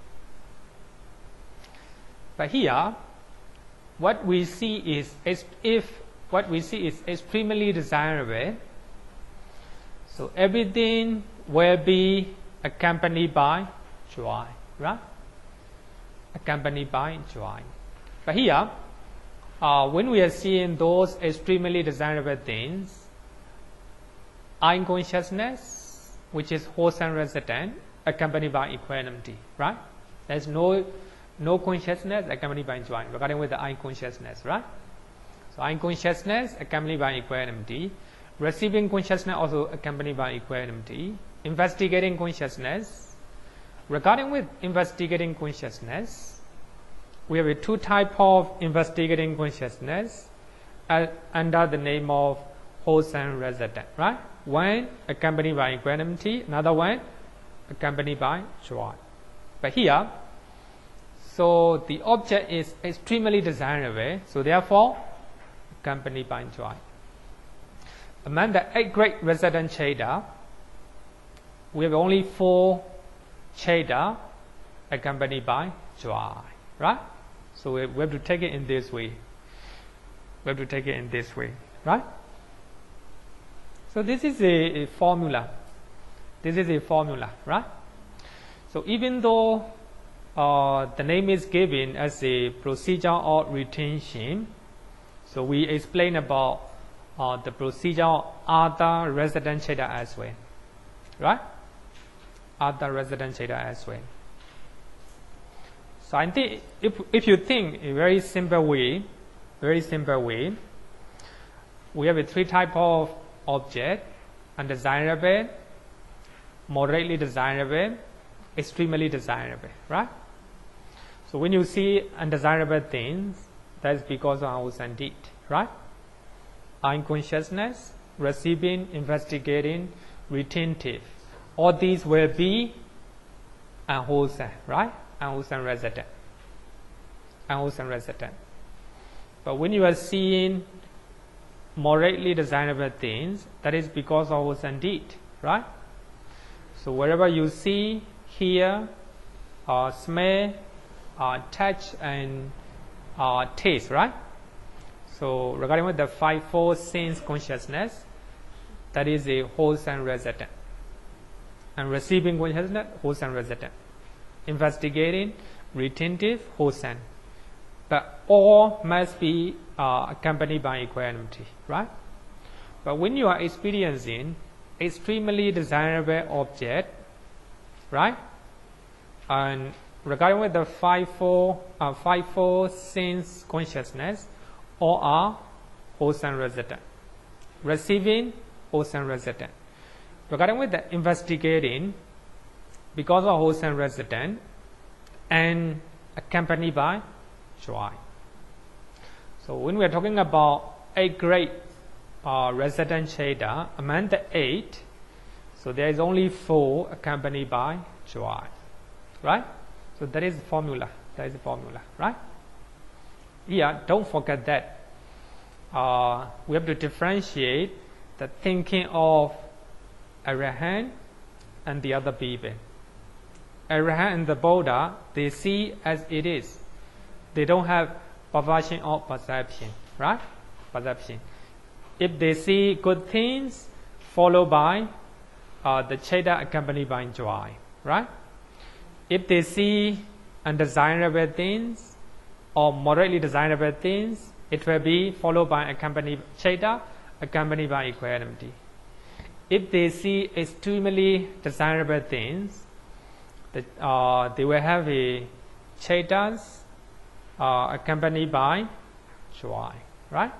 But here, what we see is extremely desirable, so everything will be accompanied by joy, right? Accompanied by joy. But here, when we are seeing those extremely desirable things, eye consciousness, which is wholesome resident, accompanied by equanimity, right? There's no consciousness accompanied by joy, regarding with the eye consciousness, right? So eye consciousness accompanied by equanimity, receiving consciousness also accompanied by equanimity, investigating consciousness. Regarding with investigating consciousness, we have a two type of investigating consciousness under the name of wholesome resident, right? One accompanied by equanimity, another one accompanied by joy. But here, so the object is extremely desirable, so therefore accompanied by joy. Among the 8 great resident cheda, we have only 4 cheda accompanied by joy, right? So we have to take it in this way. We have to take it in this way, right? So this is a formula. This is a formula, right? So even though the name is given as a procedure of retention, so we explain about the procedure of other resident cheda as well, right? Other resident cheda as well. So I think if you think a very simple way, we have a 3 type of object: undesirable, moderately desirable, extremely desirable, right? So when you see undesirable things, that's because of our deed, right? Eye consciousness, receiving, investigating, retentive. All these will be unwholesome, right? Unwholesome resident. Unwholesome resident. But when you are seeing morally desirable things, that is because of wholesome deed, right? So wherever you see, hear, smell, touch, and taste, right? So regarding with the fivefold sense consciousness, that is a wholesome resident. And receiving consciousness, wholesome resident. Investigating, retentive, wholesome. But all must be accompanied by equanimity, right? But when you are experiencing extremely desirable object, right? And regarding with the fivefold sense consciousness, all are wholesome resident. Receiving, wholesome resident. Regarding with the investigating, because of wholesome resident, and accompanied by joy. So when we are talking about 8 great resident Cheda, among the 8, so there is only 4 accompanied by joy, right? So that is the formula. That is the formula, right? Yeah, don't forget that. We have to differentiate the thinking of Arahant and the other people. Arahant and the Buddha, they see as it is. They don't have perversion or perception, right? Perception. If they see good things, followed by the Cheda accompanied by joy, right? If they see undesirable things or moderately desirable things, it will be followed by accompanied Cheda accompanied by equanimity. If they see extremely desirable things, they will have a Chedas accompanied by joy, right?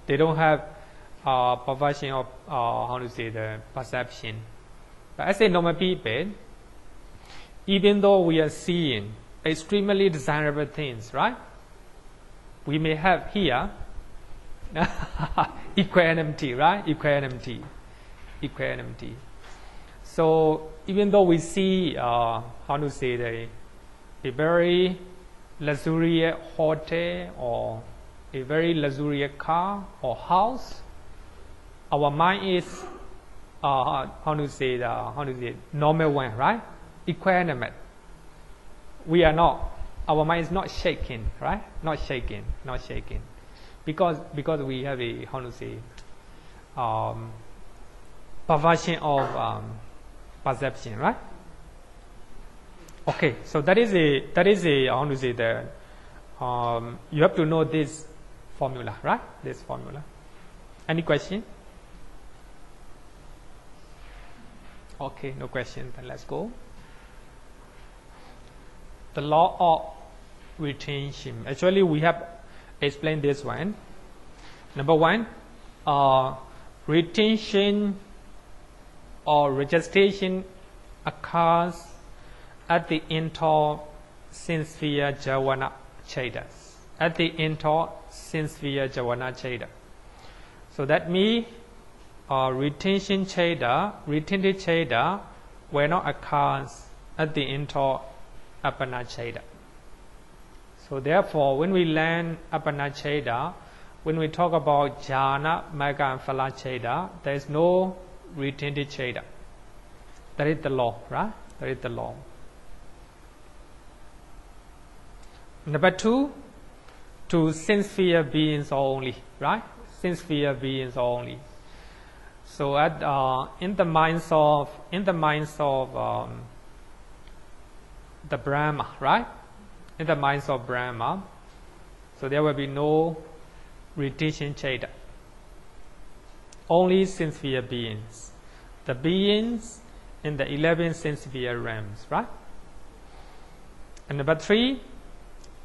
They don't have perversion of the perception. But as a normal people, even though we are seeing extremely desirable things, right? We may have here equanimity, right? Equanimity. So even though we see a very luxurious hotel or a very luxurious car or house, our mind is normal one, right? Equanimate. We are not. Our mind is not shaking, right? Not shaking. Because we have a perversion of perception, right? Okay, so that is a you have to know this formula, right? This formula. Any question? Okay, no question. Then let's go. The law of retention. Actually, we have explained this one. Number 1, retention or registration occurs at the internal sense-sphere Javana Chedas. At the internal sense-sphere Javana Cheda. So that means retention Cheda, retentive Cheda will not occur at the internal Appanā Cheda. So therefore, when we learn Appanā Cheda, when we talk about jhana, magga, and phala Cheda, there is no retentive Cheda. That is the law, right? That is the law. Number 2, to sense-sphere beings only, right? Sense-sphere beings only. So at in the minds of the Brahma, right? In the minds of Brahma, so there will be no retention Cheda. Only sense-sphere beings. The beings in the 11 sense-sphere realms, right? And number 3,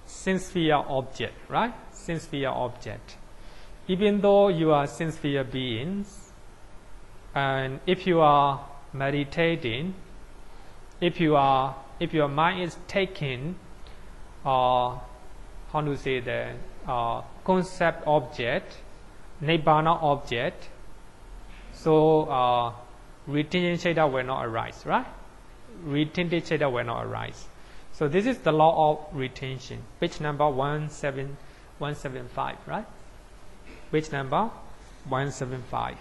sense-sphere object, right? Sense-sphere object. Even though you are sense-sphere beings, and if you are meditating, if your mind is taking concept object, nibbana object, So retention chaita will not arise, right? Retentive chaita will not arise. So this is the law of retention. Page number 175, right? Page number 175.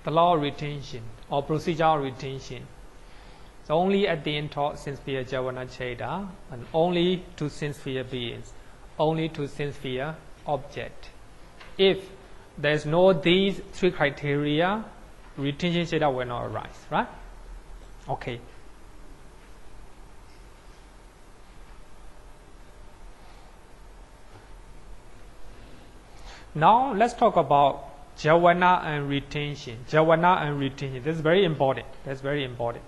The law of retention or procedure of retention. So only at the end of sense-sphere Javana chaita and only to sense-sphere beings, only to sense-sphere object. If there is no these three criteria, retention chaita will not arise, right? Okay. Now let's talk about Javana and retention. Javana and retention. This is very important. That's very important.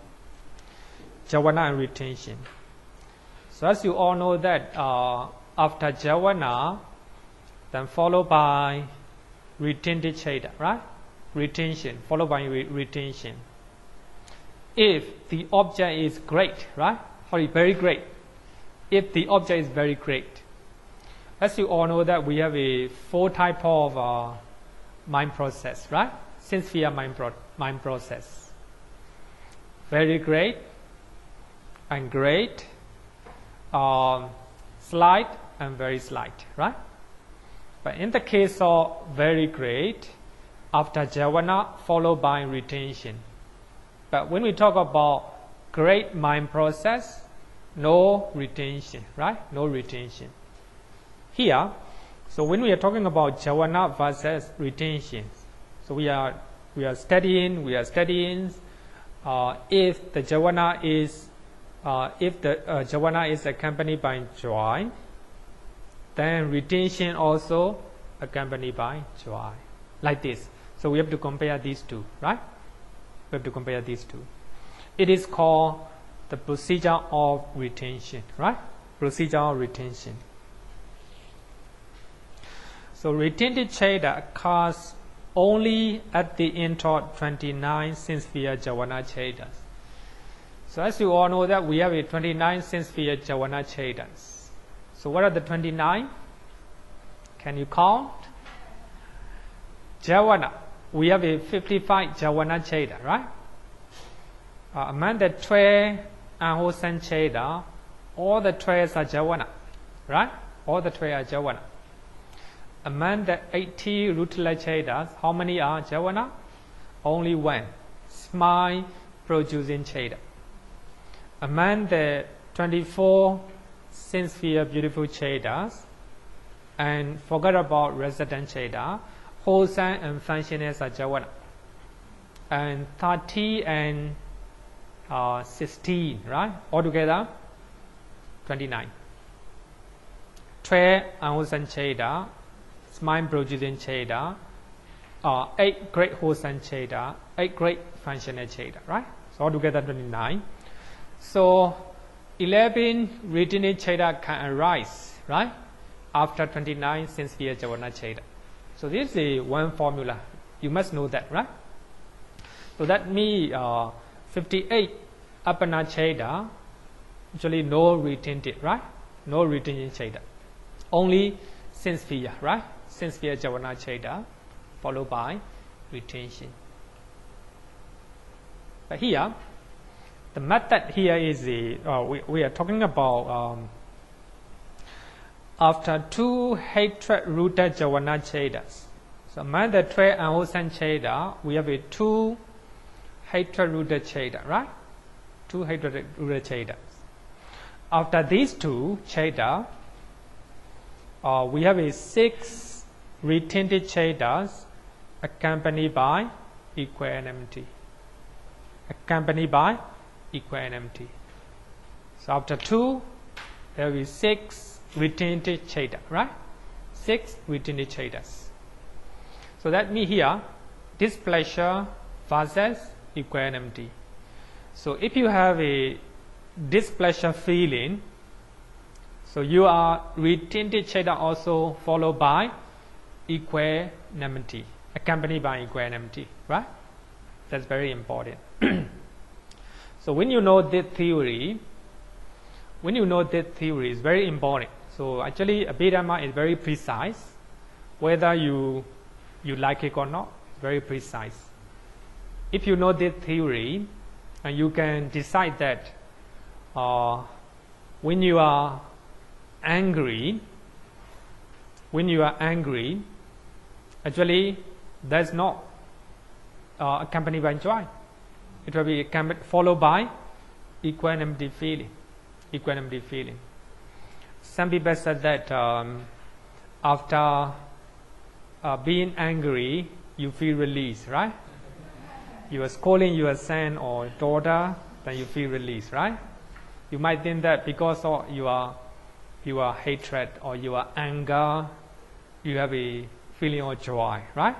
Javana and retention. So as you all know that after Javana, then followed by retentive chaita, right? Retention, followed by retention. If the object is great, right? Or very great. If the object is very great. As you all know that we have a 4 type of mind process, right? Sense-sphere mind process. Very great, and great, slight, and very slight, right? But in the case of very great, after Javana, followed by retention. But when we talk about great mind process, no retention, right? No retention. Here, so when we are talking about Javana versus retention, so we are studying. If the Javana is accompanied by joy, then retention also accompanied by joy, like this. So we have to compare these two, right? We have to compare these two. It is called the procedure of retention, right? Procedure of retention. So retentive chaita occurs only at the end of 29 sense-sphere Javana chaitas. So as you all know that we have a 29 sense-sphere Javana chaitas. So what are the 29? Can you count? Javana. We have a 55 Javana chaita, right? Among the 12 unwholesome chaita, all the 12 are Javana, right? All the 12 are Javana. Among the 80 rutila chaitas, how many are Javana? Only one, smile producing chaita. Among the 24 sense-sphere beautiful chaitas, and forget about resident chaita, wholesome and functioners are Javana. And 30 and 16, right? Altogether, 29. 12 unwholesome chaita, smile producing chaita, 8 great wholesome chaita, 8 great functional chaita, right? So altogether 29. So 11 retentive chaita can arise, right? After 29 sense-sphere Javana chaita. So this is one formula. You must know that, right? So that means 58 Appanā chaita, actually no retentive, right? No retentive chaita. Only sense-sphere, right? Sense-sphere Javana chaita, followed by retention. But here, the method here is we are talking about after 2 hatred-rooted Javana chaitas. So among the 12 unwholesome chaita, we have a 2 hatred-rooted chaita, right? 2 hatred-rooted chaitas. After these 2 chaita, we have a 6 retentive chaitas accompanied by equanimity. Accompanied by equanimity. So after 2, there is 6 retentive chaita, right? 6 retentive chaitas. So that means here, displeasure versus equanimity. So if you have a displeasure feeling, so you are retentive chaita also followed by equanimity, accompanied by equanimity, right? That's very important. So when you know this theory, it's very important. So actually Abhidhamma is very precise, whether you like it or not, very precise. If you know this theory, and you can decide that when you are angry, actually that's not accompanied by joy. It will be followed by equanimity feeling. Some people said that after being angry, you feel release, right? You are scolding your son or daughter, then you feel release, right? You might think that because of your hatred or your anger, you have a feeling of joy, right?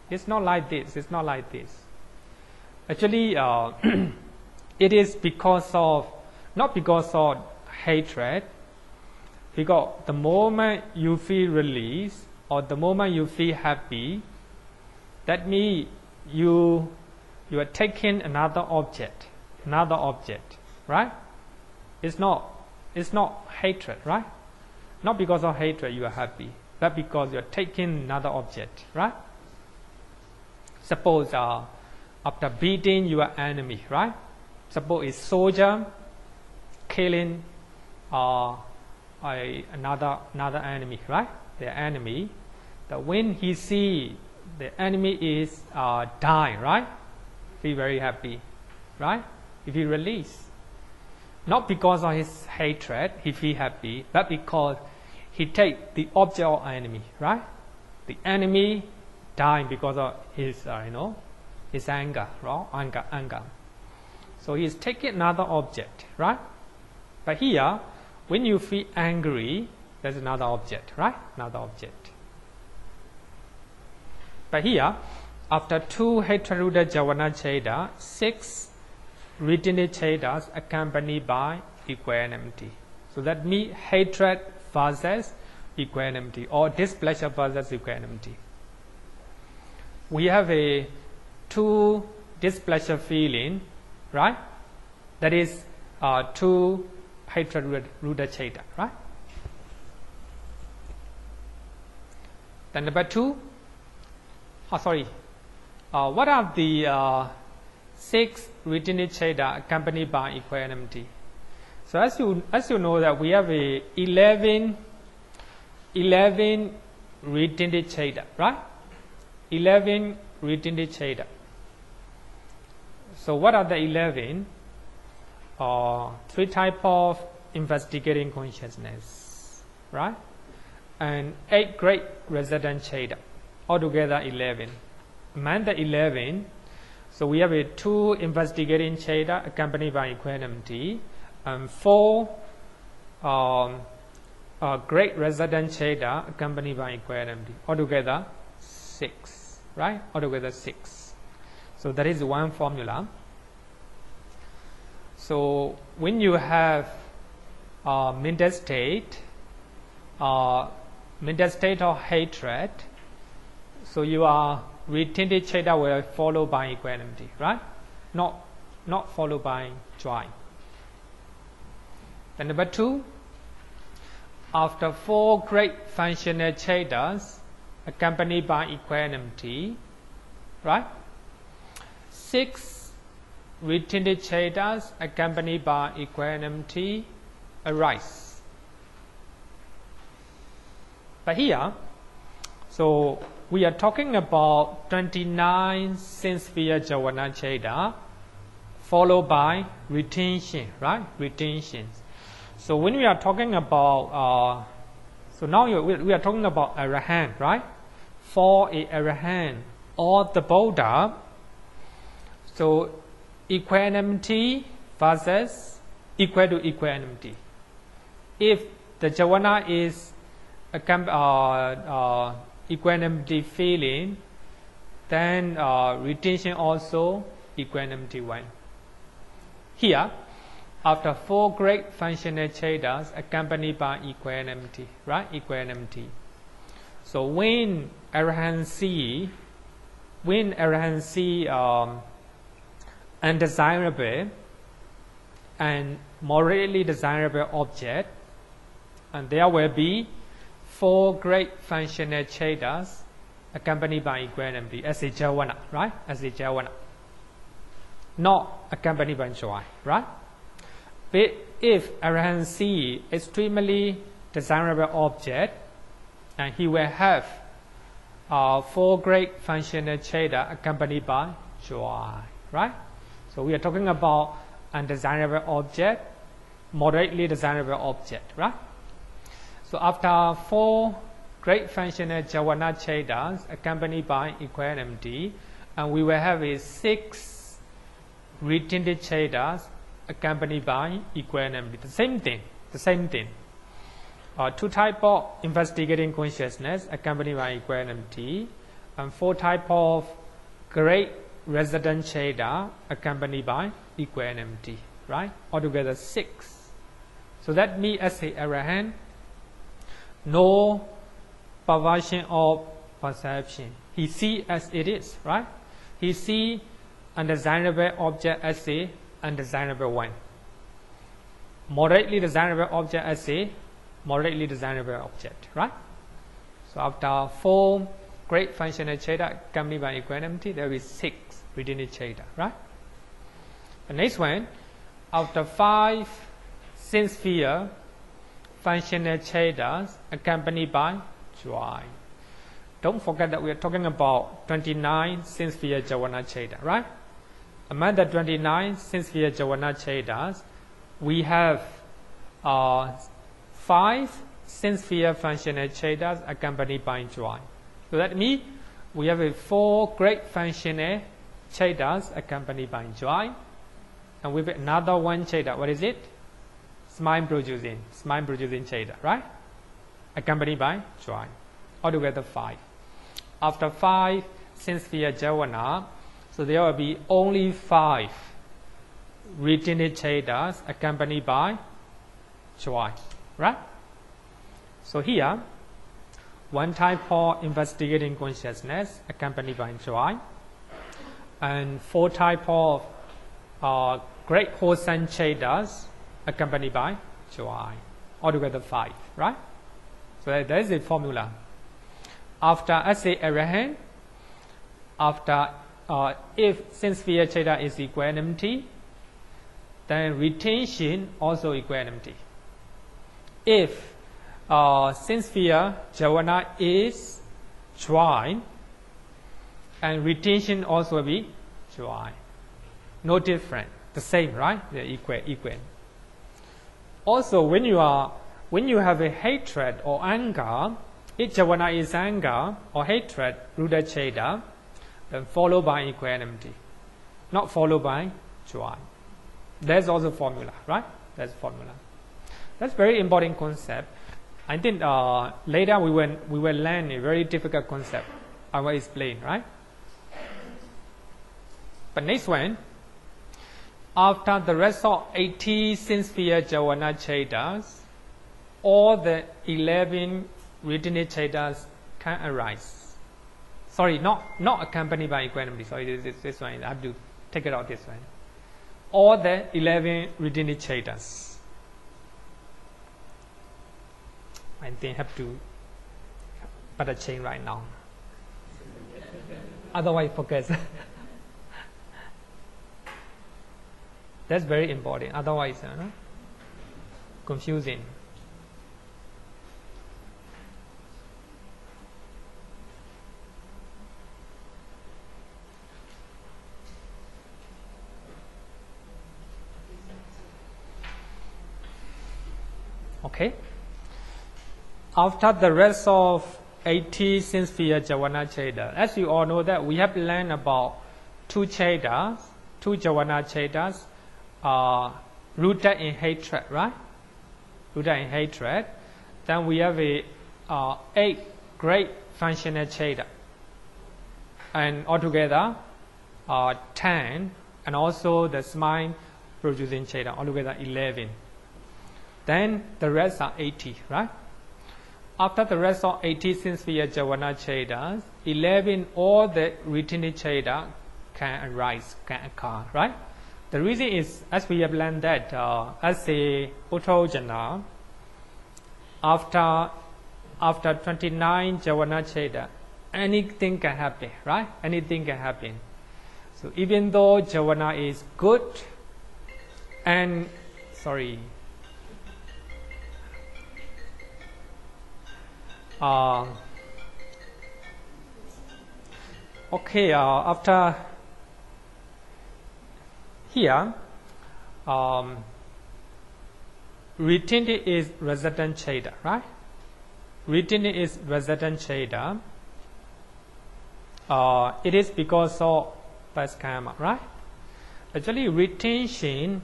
It's not like this. It's not like this. Actually, it is not because of hatred, because the moment you feel release or the moment you feel happy, that means you are taking another object, right? It's not hatred, right? Not because of hatred you are happy, but because you are taking another object, right? Suppose after beating your enemy, right? Suppose it's soldier killing another enemy, right? The enemy. That when he see the enemy is die, right? Feel very happy, right? If he release, not because of his hatred, he feel happy, but because he take the object of enemy, right? The enemy dying because of his his anger, right? Anger. So he is taking another object, right? But here, when you feel angry, there's another object, right? Another object. But here, after 2 hatred-rooted Javana Cheda, 6 retintive Chedas accompanied by equanimity. So that means hatred versus equanimity, or displeasure versus equanimity. We have a 2 displeasure feeling, right? That is 2 hatred-rooted Cheda, right? Then number 2. What are the 6 retintive Cheda accompanied by equanimity? So as you know that we have a 11 retintive Cheda, right? 11 retintive Cheda. So what are the 11? 3 types of investigating consciousness, right? And 8 great resident Cheda. Altogether 11. Among the 11, so we have a 2 investigating Cheda accompanied by equanimity, and 4 great resident Cheda accompanied by equanimity. Altogether 6, right? Altogether 6. So that is one formula. So when you have mental state of hatred, so your retentive Cheda will follow by equanimity, right? Not followed by joy. And number 2, after 4 great functional Chedas accompanied by equanimity, right? 6 retentive Chedas accompanied by equanimity arise. But here, so we are talking about 29 sense-sphere Javana Cheda followed by retention, right? Retention. So when we are talking about, so now we are talking about Arahant, right? For a Arahant or the Buddha, so equanimity versus equal to equanimity. If the Javana is equanimity feeling, then retention also equanimity one. Here, after 4 great functional Chedas accompanied by equanimity, right? Equanimity. So when Arahant see undesirable and morally desirable object, and there will be 4 great functional chetas accompanied by equanimity as a Javana, right? As a Javana. Not accompanied by joy, right? But if Arahant see extremely desirable object, and he will have 4 great functional cheta accompanied by joy, right? So we are talking about undesirable object, moderately desirable object, right? So after 4 great functional Javana chetas accompanied by equanimity, and we will have a 6 retentive chetas accompanied by equanimity. The same thing. 2 types of investigating consciousness accompanied by equanimity, and 4 types of great resident cheta accompanied by equanimity, right? Altogether 6. So that means as a Arahant, no perversion of perception. He see as it is, right? He see undesirable object as a undesirable one. Moderately desirable object as a moderately desirable object, right? So after 4 great functional cheta accompanied by equanimity, there will be 6 retentive cheta, right? The next one, after 5 sense sphere functional chetas accompanied by joy. Don't forget that we are talking about 29 sense sphere Javana cheta, right? Among the 29 sense sphere Javana chetas, we have 5 sense sphere functional chetas accompanied by joy. So that means we have 4 great functional chetas accompanied by joy, and with another 1 cheta. What is it? Smile producing cheta, right? Accompanied by joy. Altogether 5. After 5 sense sphere Javana, so there will be only 5 retentive chetas accompanied by joy, right? So here, 1 type of investigating consciousness accompanied by joy, and 4 type of great wholesome chetas accompanied by joy. Altogether 5, right? So that is the formula. After as a Arahant, after if sense sphere cheta is equanimity, then retention also equanimity. If sense sphere Javana is joy, and retention also will be joy. No different, the same, right? They're equal. Also, when you have a hatred or anger, if Javana is anger or hatred, Ruddha cheta, then followed by equanimity, not followed by joy. That's also formula, right? That's formula. That's very important concept. I think later we will learn a very difficult concept. I will explain, right? But next one, after the rest of 80 sense sphere Javana chetas, all the 11 retentive chetas can arise. Sorry, not accompanied by equanimity. Sorry, this one. I have to take it out this one. All the 11 retentive chetas. I think I have to put a chain right now. Otherwise, focus. That's very important. Otherwise, confusing. Okay. After the rest of 80 sense sphere Javana cheta, as you all know that we have learned about 2 chetas, 2 Javana chetas, rooted in hatred, right? Rooted in hatred. Then we have a 8 great functional cheta, and altogether 10, and also the smile producing cheta, altogether 11. Then the rest are 80, right? After the rest of 80 sense sphere Javana chetas, 11 all the retentive cheta can arise, can occur, right? The reason is, as we have learned that as a Puthojana, after 29 Javana Cheda, anything can happen, right? Anything can happen. So even though Javana is good and after here, retention is resident Cheda, right? Retention is resident Cheda. It is because of past karma, right? Actually, retention,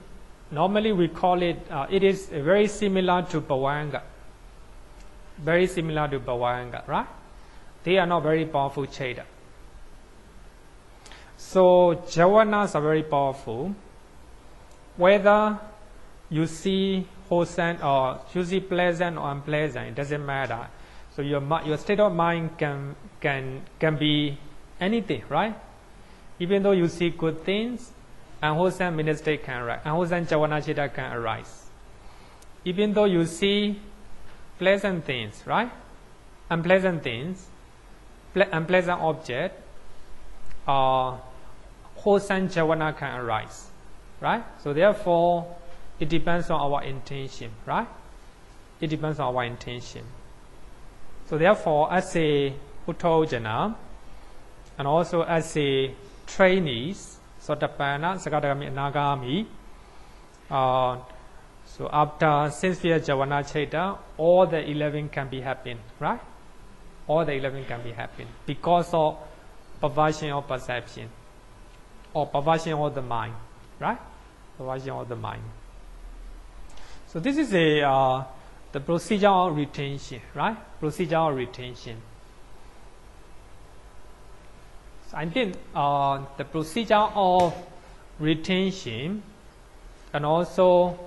normally we call it, it is very similar to Bhavanga. Very similar to Bhavanga, right? They are not very powerful Cheda. So, Javanas are very powerful. Whether you see wholesome or you see pleasant or unpleasant, it doesn't matter. So, your state of mind can be anything, right? Even though you see good things, unwholesome mental state can arise, unwholesome Javana Cheda can arise. Even though you see pleasant things, right? Unpleasant things, unpleasant object, wholesome Javana can arise, right? So therefore, it depends on our intention, right? It depends on our intention. So therefore, as a Uttojana, and also as a trainees, Sotapanna, Sakadagami, Anagami, so after sincere Javana Cheda, all the 11 can be happening, right? All the 11 can be happening because of perversion of perception or perversion of the mind, right? Perversion of the mind. So this is the procedure of retention, right? Procedure of retention. So I think the procedure of retention and also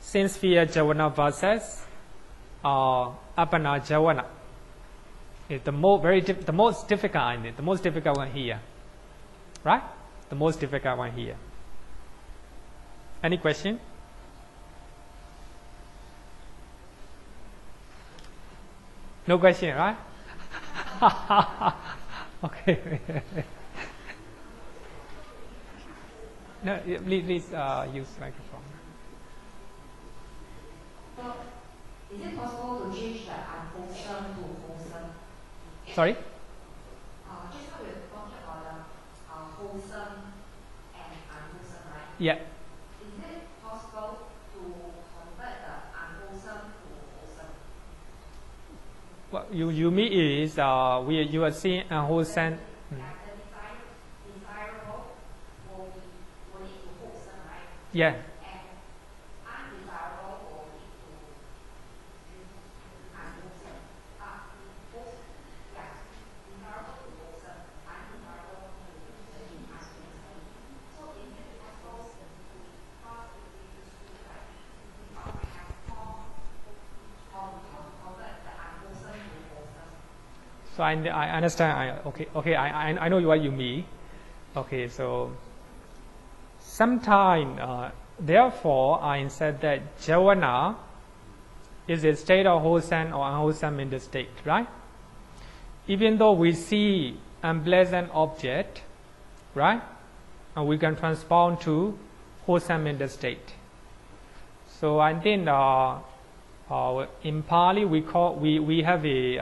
sincere Javana versus Appanā Javana is the most difficult, I think, the most difficult one here, right? The most difficult one here. Any question? No question, right? Okay. No, please use microphone. So, is it possible to change the unwholesome to wholesome? Sorry? Just now we were talking about the wholesome and unwholesome, right? Yeah. Is it possible to convert the unwholesome to wholesome? What you mean is you are seeing unwholesome. The desirable will lead to wholesome, right? Yeah. And undesirable will lead to unwholesome. Desirable to wholesome, undesirable to unwholesome. So is it possible to cross between these two, like transform or convert the unwholesome to wholesome? So I understand. Okay. I know what you mean. Okay, so sometime, therefore, I said that Javana is a state of wholesome or unwholesome mental state, right? Even though we see unpleasant object, right, and we can transform to wholesome mental state. So I think in Pali we have a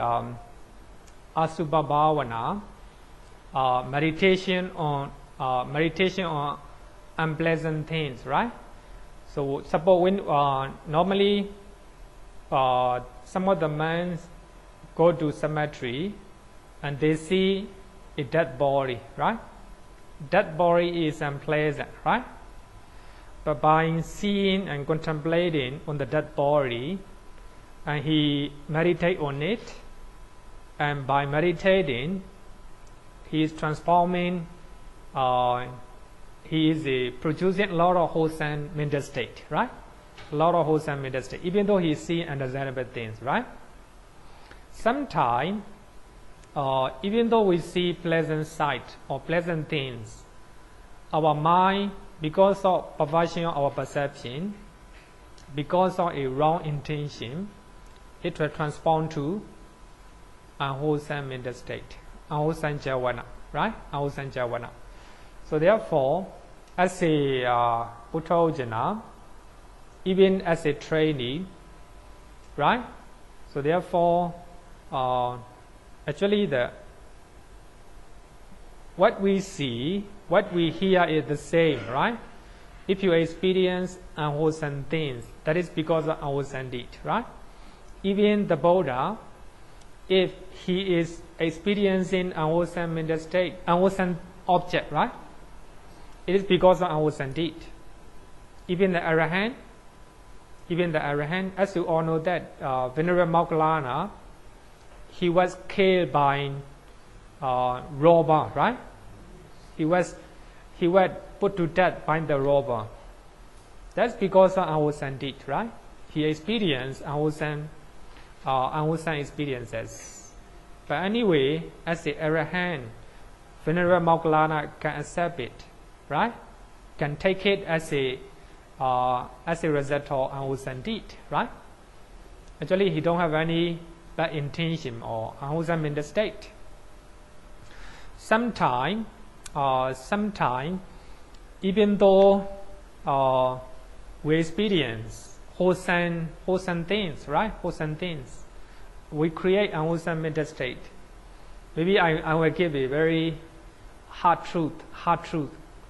Asubha Bhavana, meditation on unpleasant things, right? So suppose when normally some of the men go to cemetery and they see a dead body, right? Dead body is unpleasant, right? But by seeing and contemplating on the dead body, and he meditate on it, and by meditating, he is transforming, he is producing a lot of wholesome mental state, right? A lot of wholesome mental state, even though he is seeing undesirable things, right? Sometimes, even though we see pleasant sight or pleasant things, our mind, because of perversion of our perception, because of a wrong intention, it will transform to unwholesome mental state, unwholesome Javana, right? Unwholesome Javana. So therefore, as a Puthojana, even as a trainee, right? So therefore, actually what we see, what we hear is the same, right? If you experience unwholesome things, that is because of unwholesome deed, right? Even the Buddha, if he is experiencing unwholesome mental state, unwholesome object, right? It is because of unwholesome deed. Even the Arahant, as you all know that Venerable Mangala, he was killed by robber, right? He was put to death by the robber. That's because of unwholesome deed, right? He experienced unwholesome experiences. But anyway, as the Arahant, Venerable Mangala can accept it, right? Can take it as a result of unwholesome deed, right? Actually, he don't have any bad intention or unwholesome mental state. Sometime, even though we experience wholesome things, right? Wholesome things, we create unwholesome mental state. Maybe I will give a very hard truth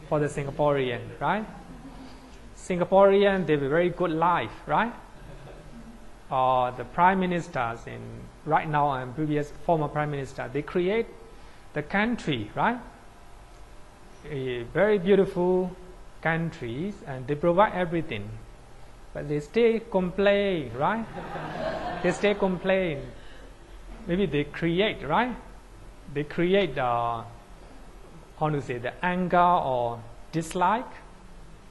for the Singaporean, right? Singaporean, they have a very good life, right? The prime ministers right now and previous former prime minister, they create the country, right? A very beautiful countries, and they provide everything, but they still complain, right? They still complain. Maybe they create, right? They create the anger or dislike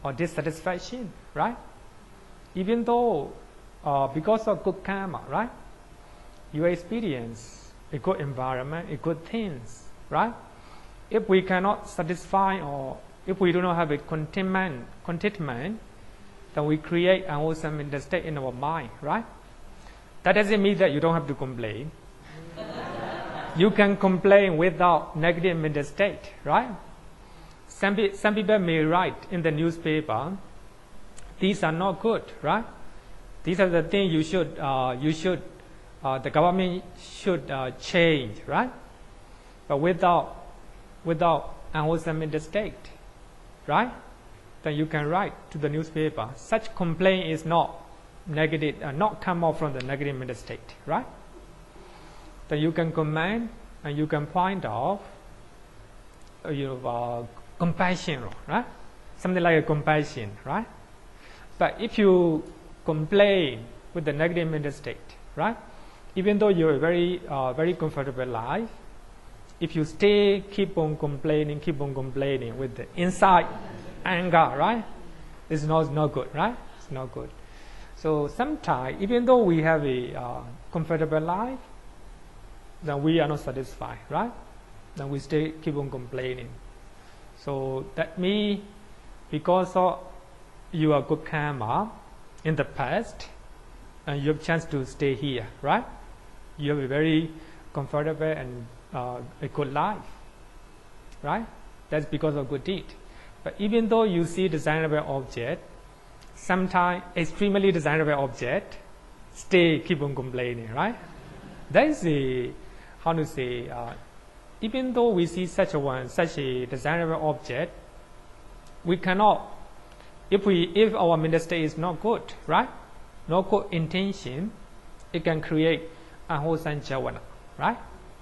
or dissatisfaction, right? Even though because of good karma, right? You experience a good environment, a good things, right? If we cannot satisfy or if we do not have a contentment, then we create unwholesome mental state in our mind, right? That doesn't mean that you don't have to complain. You can complain without negative mental state, right? Some people may write in the newspaper, these are not good, right? These are the things the government should change, right? But without unwholesome mental state, right? Then you can write to the newspaper. Such complaint is not negative, not come out from the negative mental state, right? Then you can comment and you can point out compassion, right? Something like a compassion, right? But if you complain with the negative mental state, right? Even though you're a very comfortable life, if you keep on complaining with the inside anger, right? It's not good, right? It's not good. So sometimes, even though we have a comfortable life, then we are not satisfied, right? Then we keep on complaining. So that means because of your good karma in the past, and you have chance to stay here, right? You have a very comfortable and a good life, right? That's because of good deed. But even though you see desirable object, sometimes extremely desirable object, keep on complaining, right? That is even though we see such a desirable object, we cannot, if our mental state is not good, right? No good intention, it can create unwholesome Javana, right?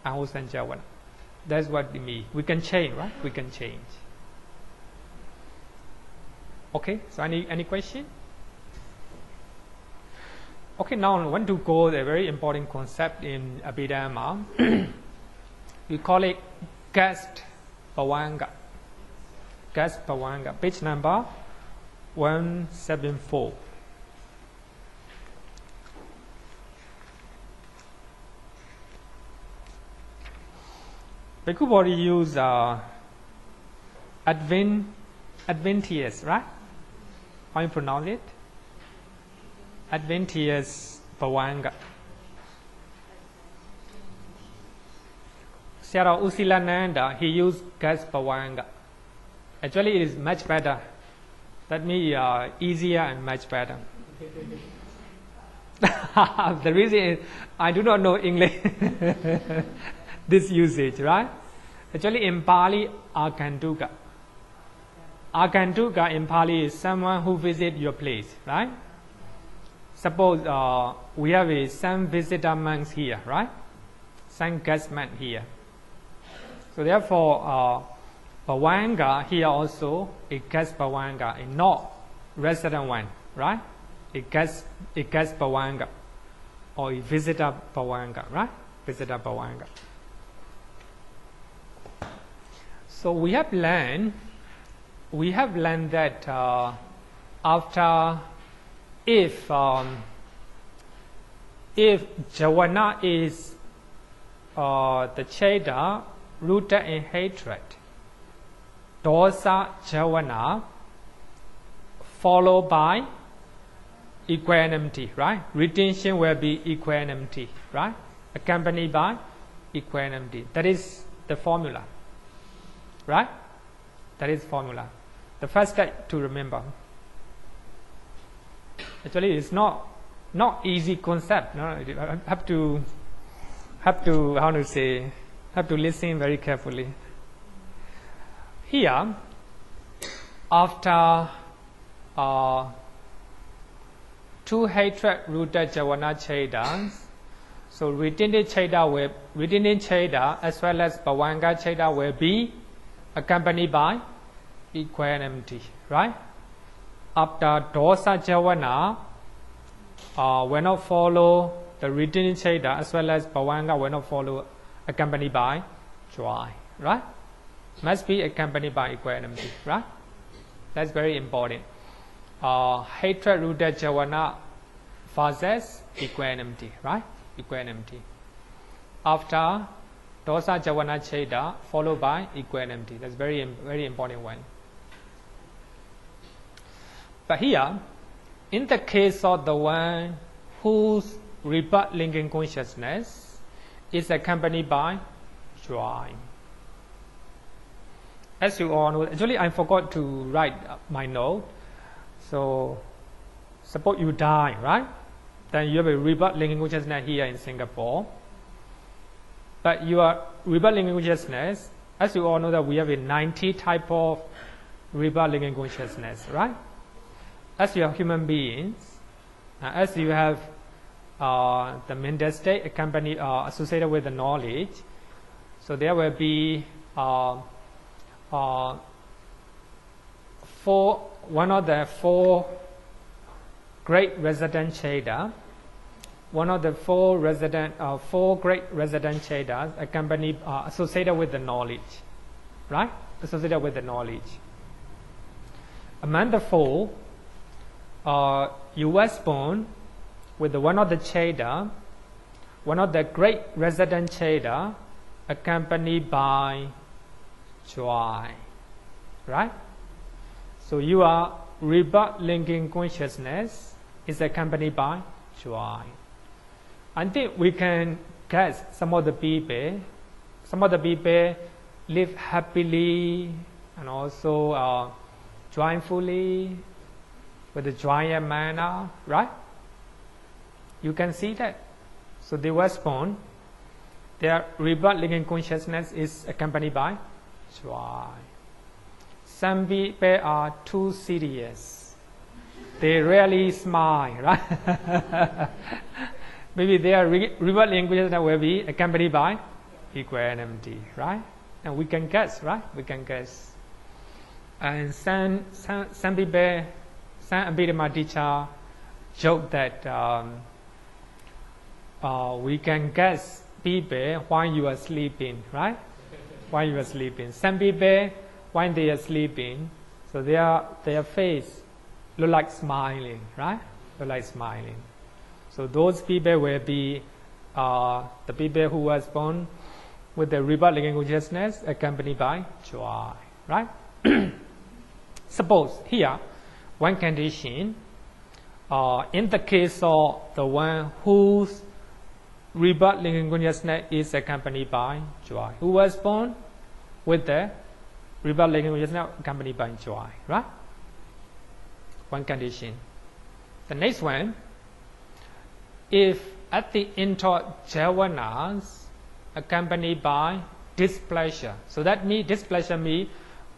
Unwholesome Javana. That's what we mean. We can change, right? We can change. Okay, so any question? Okay, now I want to go to a very important concept in Abhidhamma. We call it guest Bhavanga. Guest Bhavanga, page number 174. Everybody use adventitious, right? How you pronounce it? adventitious Bhavanga. Sayadaw U Silananda, he used gas Bhavanga. Actually, it is much better. That means easier and much better. The reason is I do not know English. This usage, right? Actually, in Pali, Agantuka. Agantuka in Pali is someone who visits your place, right? Suppose we have some visitor monks here, right? Some guestmen here. So therefore, Bhavanga here also a guest Bhavanga, a not resident one, right? A guest Bhavanga or a visitor Bhavanga, right? Visitor Bhavanga. So we have learned that after if Javana is the Cheda rooted in hatred, dosa Javana followed by equanimity, right? Retention will be equanimity, right? Accompanied by equanimity. That is the formula, right? That is formula. The first step to remember. Actually, it's not easy concept. No, have to listen very carefully. Here, after two hatred-rooted Javana Chedas, so retentive Cheda as well as Bhavanga Cheda will be accompanied by equanimity, right? After dosa Javana will not follow the retentive Cheda as well as Bhavanga will not follow accompanied by joy, right? Must be accompanied by equanimity, right? That's very important. Hatred rooted Javana versus equanimity, right? Equanimity. After dosa Javana Cheda followed by equanimity. That's very important one. But here, in the case of the one whose rebirth linking consciousness is accompanied by joy. As you all know, actually I forgot to write my note. So, suppose you die, right? Then you have a rebirth linking consciousness here in Singapore. But your rebirth linking consciousness, as you all know that we have a 90 type of rebirth linking consciousness, right? As you are human beings, as you have the mental state accompanied associated with the knowledge, so there will be one of the four great resident Cheda, one of the four great resident Chedas accompanied associated with the knowledge, right? Associated with the knowledge. Among the four, you was born with one of the Cheda, one of the great resident Cheda accompanied by joy, right? So your rebirth linking consciousness is accompanied by joy. I think we can guess some of the people live happily and also joyfully with a joyous manner, right? You can see that. So they were born, their rebirth linking consciousness is accompanied by joy. Some people are too serious. They rarely smile, right? Maybe their rebirth linking consciousness will be accompanied by equanimity, right? And we can guess, right? We can guess. And some people, some Abhidhamma teacher joke that we can guess people while you are sleeping, right? While you are sleeping. Some people, when they are sleeping, so their face look like smiling, right? Look like smiling. So those people will be the people who was born with the rebirth linking consciousness accompanied by joy, right? Suppose here, one condition, in the case of the one whose rebirth linking consciousness is accompanied by joy, who was born with the rebirth linking consciousness accompanied by joy, right? One condition. The next one, if at the intro jhavanas accompanied by displeasure, so that means displeasure means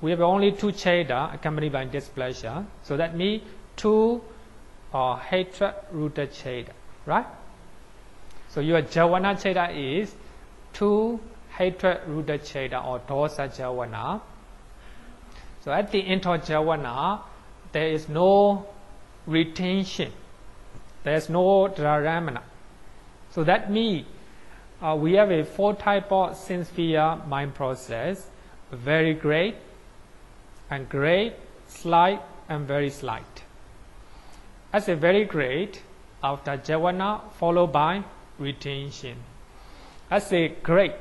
we have only two cheda accompanied by displeasure, so that means two hatred rooted cheda, right? So your javana cheda is two hatred rooted cheda or dosa javana. So at the intro javana, there is no retention, there is no tadārammaṇa. So that means we have a four type of sense sphere mind process: very great, and great, slight, and very slight. As a very great, after javana followed by retention. As a great,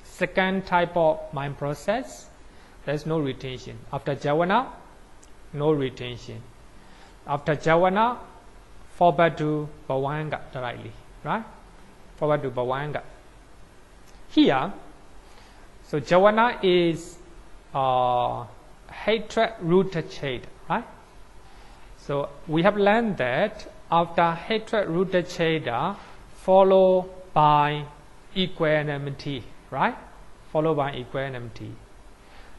second type of mind process, there is no retention. After javana, no retention. After javana, forward to Bhavanga directly, right? Forward to Bhavanga. Here, so javana is hatred rooted cheda, right? So we have learned that after hatred rooted cheda, followed by equanimity, right? Followed by equanimity.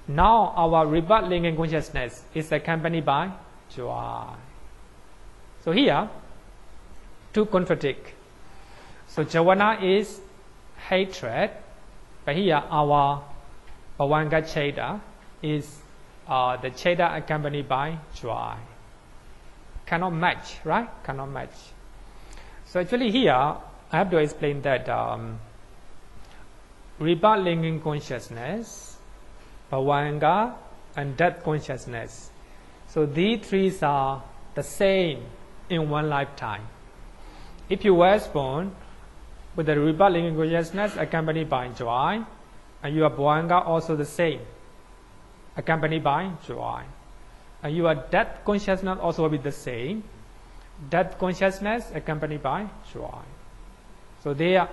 Now our rebirth linking consciousness is accompanied by joy. So here, two contradict. So javana is hatred, but here our Bhavanga cheda is the cheda accompanied by joy. Cannot match, right? Cannot match. So actually here, I have to explain that rebirth linking consciousness, Bhavanga, and death consciousness. So these three are the same in one lifetime. If you were born with the rebirth linking consciousness accompanied by joy, and your Bhavanga also the same, accompanied by joy. And your death consciousness also will be the same. Death consciousness accompanied by joy. So they are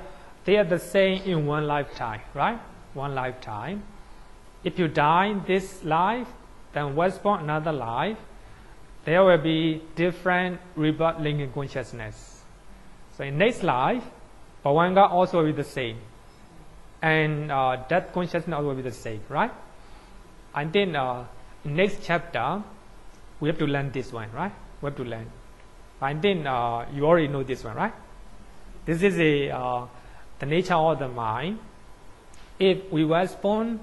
the same in one lifetime, right? One lifetime. If you die in this life, then was born another life, there will be different rebirth linking consciousness. So in next life, Bhavanga also will be the same, and death consciousness also will be the same, right? And then in next chapter, we have to learn this one, right? We have to learn. And then you already know this one, right? This is the nature of the mind. If we were born,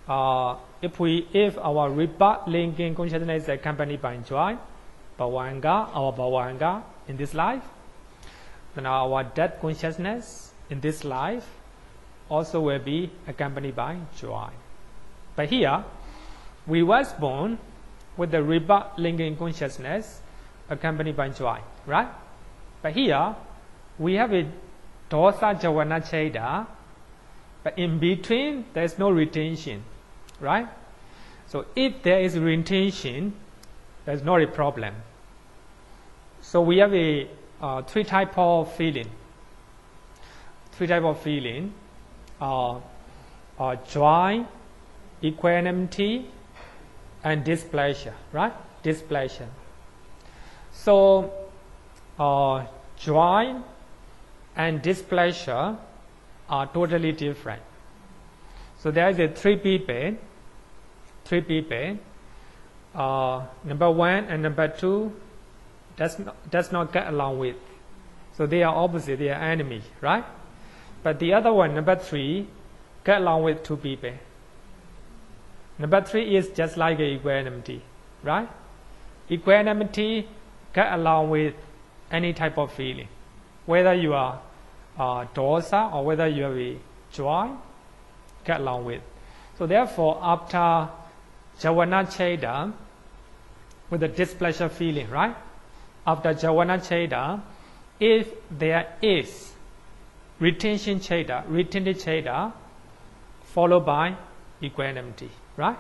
if our rebirth linking consciousness is accompanied by joy, our Bhavanga in this life, then our death consciousness in this life also will be accompanied by joy. But here, we was born with the rebirth linking consciousness accompanied by joy, right? But here, we have a dosa javana cheda, but in between, there is no retention, right? So if there is retention, there is not a problem. So we have a three type of feeling. Three type of feeling: joy, equanimity, and displeasure, right? Displeasure. So joy and displeasure are totally different. So there is a three people. Number one and number two does not get along with. So they are opposite, they are enemy, right? But the other one, number three, get along with two people. Number three is just like equanimity, right? Equanimity get along with any type of feeling, whether you are dosa or whether you have a joy, get along with. So therefore, after javana cheda, with the displeasure feeling, right? After javana cheda, if there is retention cheda, followed by equanimity, right?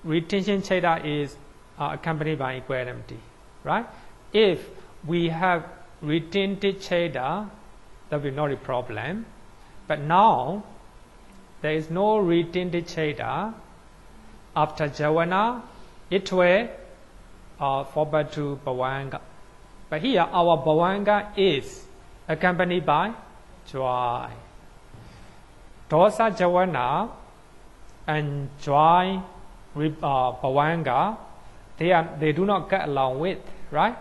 Retention cheda is accompanied by equanimity, right? If we have retentive chaita, that will not be a problem. But now, there is no retentive chaita. After Javana, it will fall back to Bhavanga. But here, our Bhavanga is accompanied by joy. Dosa Javana and joy Bhavanga, they do not get along with, right?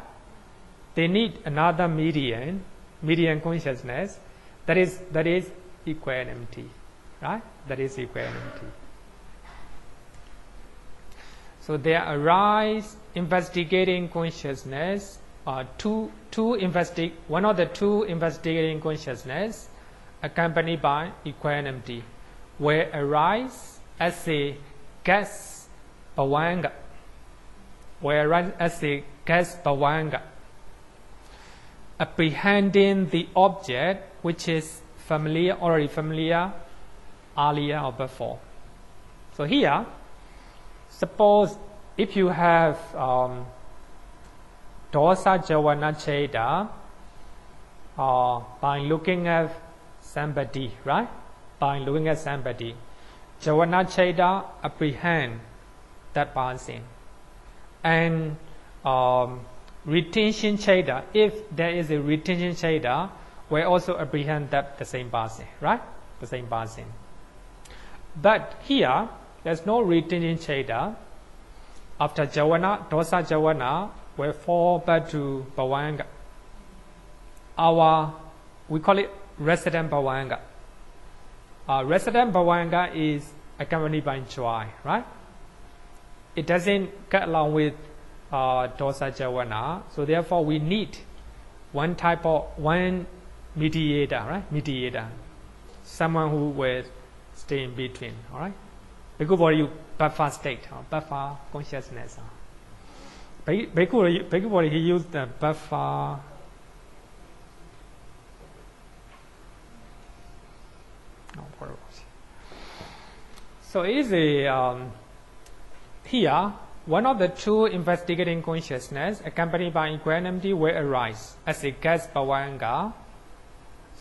They need another median consciousness. That is equanimity, right? That is equanimity. So there arise investigating consciousness, one of the two investigating consciousness accompanied by equanimity, will arise as a guess Bhavanga. Apprehending the object which is already familiar, earlier or before. So here, suppose if you have dosa javana chaita by looking at somebody, right? By looking at somebody, javana chaita apprehend that person, and retention chaita, if there is a retention chaita, will also apprehend that the same person, right? The same person. But here, there's no retention chaita. After javana, dosa javana will fall back to Bhavanga. We call it resident Bhavanga. Resident Bhavanga is accompanied by joy, right? It doesn't get along with dosa javana, so therefore we need one mediator, right? Mediator, someone who will stay in between, all right? Bhikkhu body buffer state, buffer consciousness. Bhikkhu body, he used the buffer. So it is here, one of the two investigating consciousness accompanied by equanimity will arise as a guess Bhavanga.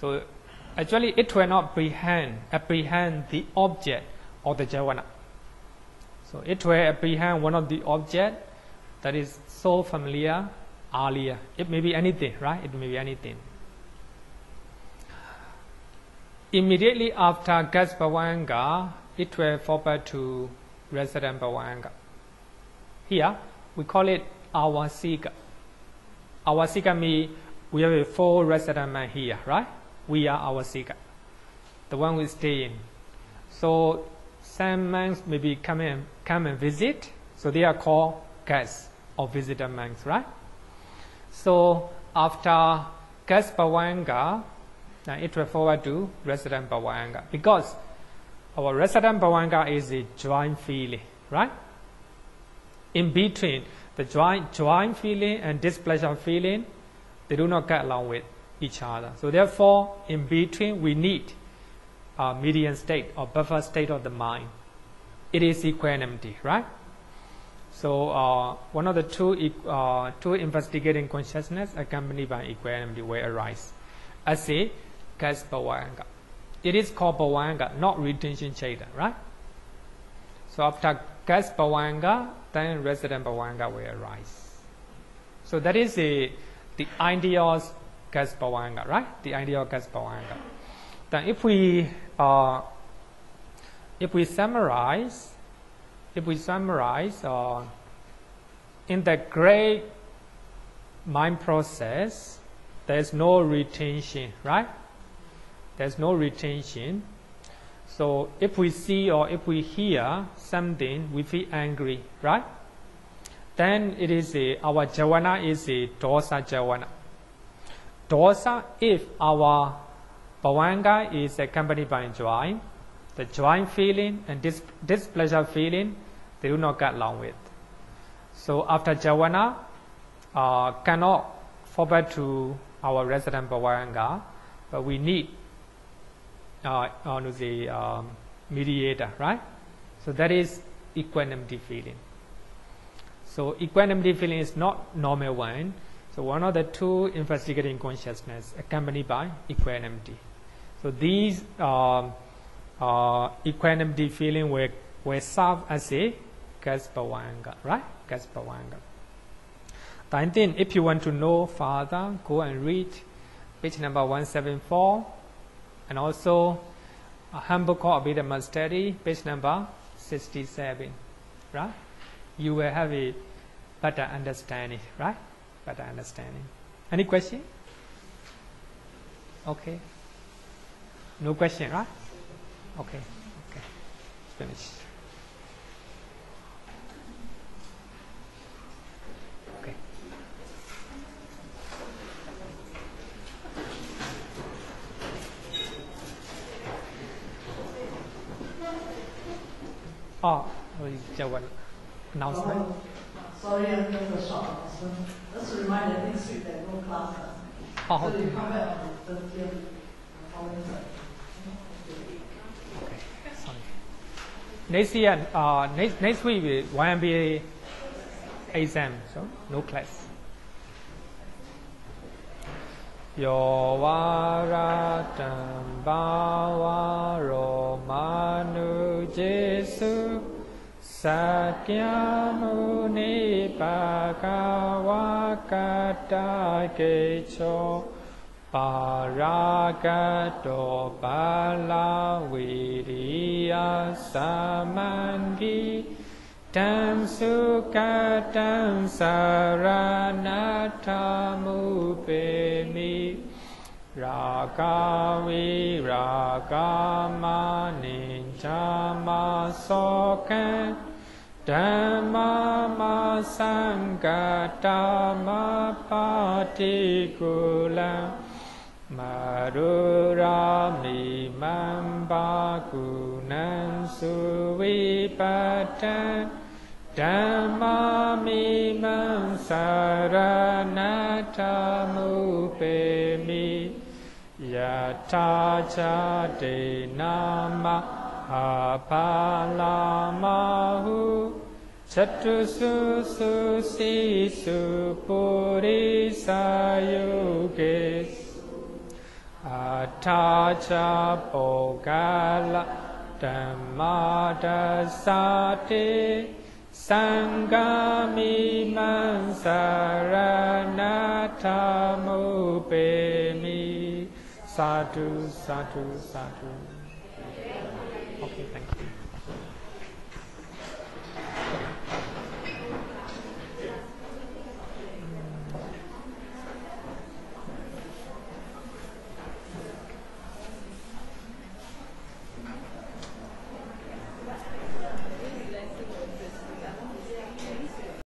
So actually it will not apprehend the object of the javana. So it will apprehend one of the object that is so familiar earlier. It may be anything, right? It may be anything. Immediately after guess Bhavanga, it will fall back to resident Bhavanga. Here, we call it Avasika. Avasika means we have a full resident man here, right? We are Avasika, the one we stay in. So some monks maybe come and visit, so they are called guests or visitor monks, right? So after guest Bhavanga, it will forward to resident Bhavanga, because our resident Bhavanga is a joint feeling, right? In between the joint feeling and displeasure feeling, they do not get along with each other. So therefore, in between, we need a median state or buffer state of the mind. It is equanimity, right? So one of the two investigating consciousness accompanied by equanimity will arise as a guess Bhavanga. It is called Bhavanga, not retention chaita, right? So after guess Bhavanga, then resident Bhavanga will arise. So that is the ideal guess Bhavanga, right? The ideal guess Bhavanga. Then if we summarize, in the great mind process, there is no retention, right? There's no retention. So if we see or if we hear something, we feel angry, right? Then it is our javana is a dosa javana. Dosa, if our Bhavanga is accompanied by joy, the joy feeling and displeasure feeling, they do not get along with. So after javana, cannot fall back to our resident Bhavanga, but we need the mediator, right? So that is equanimity feeling. So equanimity feeling is not normal one. So one of the two investigating consciousness accompanied by equanimity. So these equanimity feeling will serve as a Bhavanga, right? Bhavanga. I think if you want to know further, go and read page number 174, and also a handbook called Abhidhamma study, page number 67, right? You will have a better understanding, right? Better understanding. Any question? Okay. No question, right? Okay. Okay. Finish. Okay. Oh, Javana announcement. Sorry, I'm just a short announcement. Just a reminder, next week there's no class. Oh, So okay. you come back on the 30th following Thursday. Okay. Sorry. Next year, next week, YMBA exam, so no class. Yo varatam bhava romanu Jesu Sakyamuni Bhagavakata Kecho Paragato Bala Viriya Samangi Tam Sukatam Saranatamu Ragavi Ragama Ninjama Sokan Dhammama Sangatama Patikula Marurami Mamba Gunan Suvipatan Dhammami Mam Saranatamu Pemi Yatacha de nama apalamahu chatusu susisu purisa yoges atacha bogala dhammadasate sangami mansaranatamu pemi. Sadhu, sadhu, sadhu.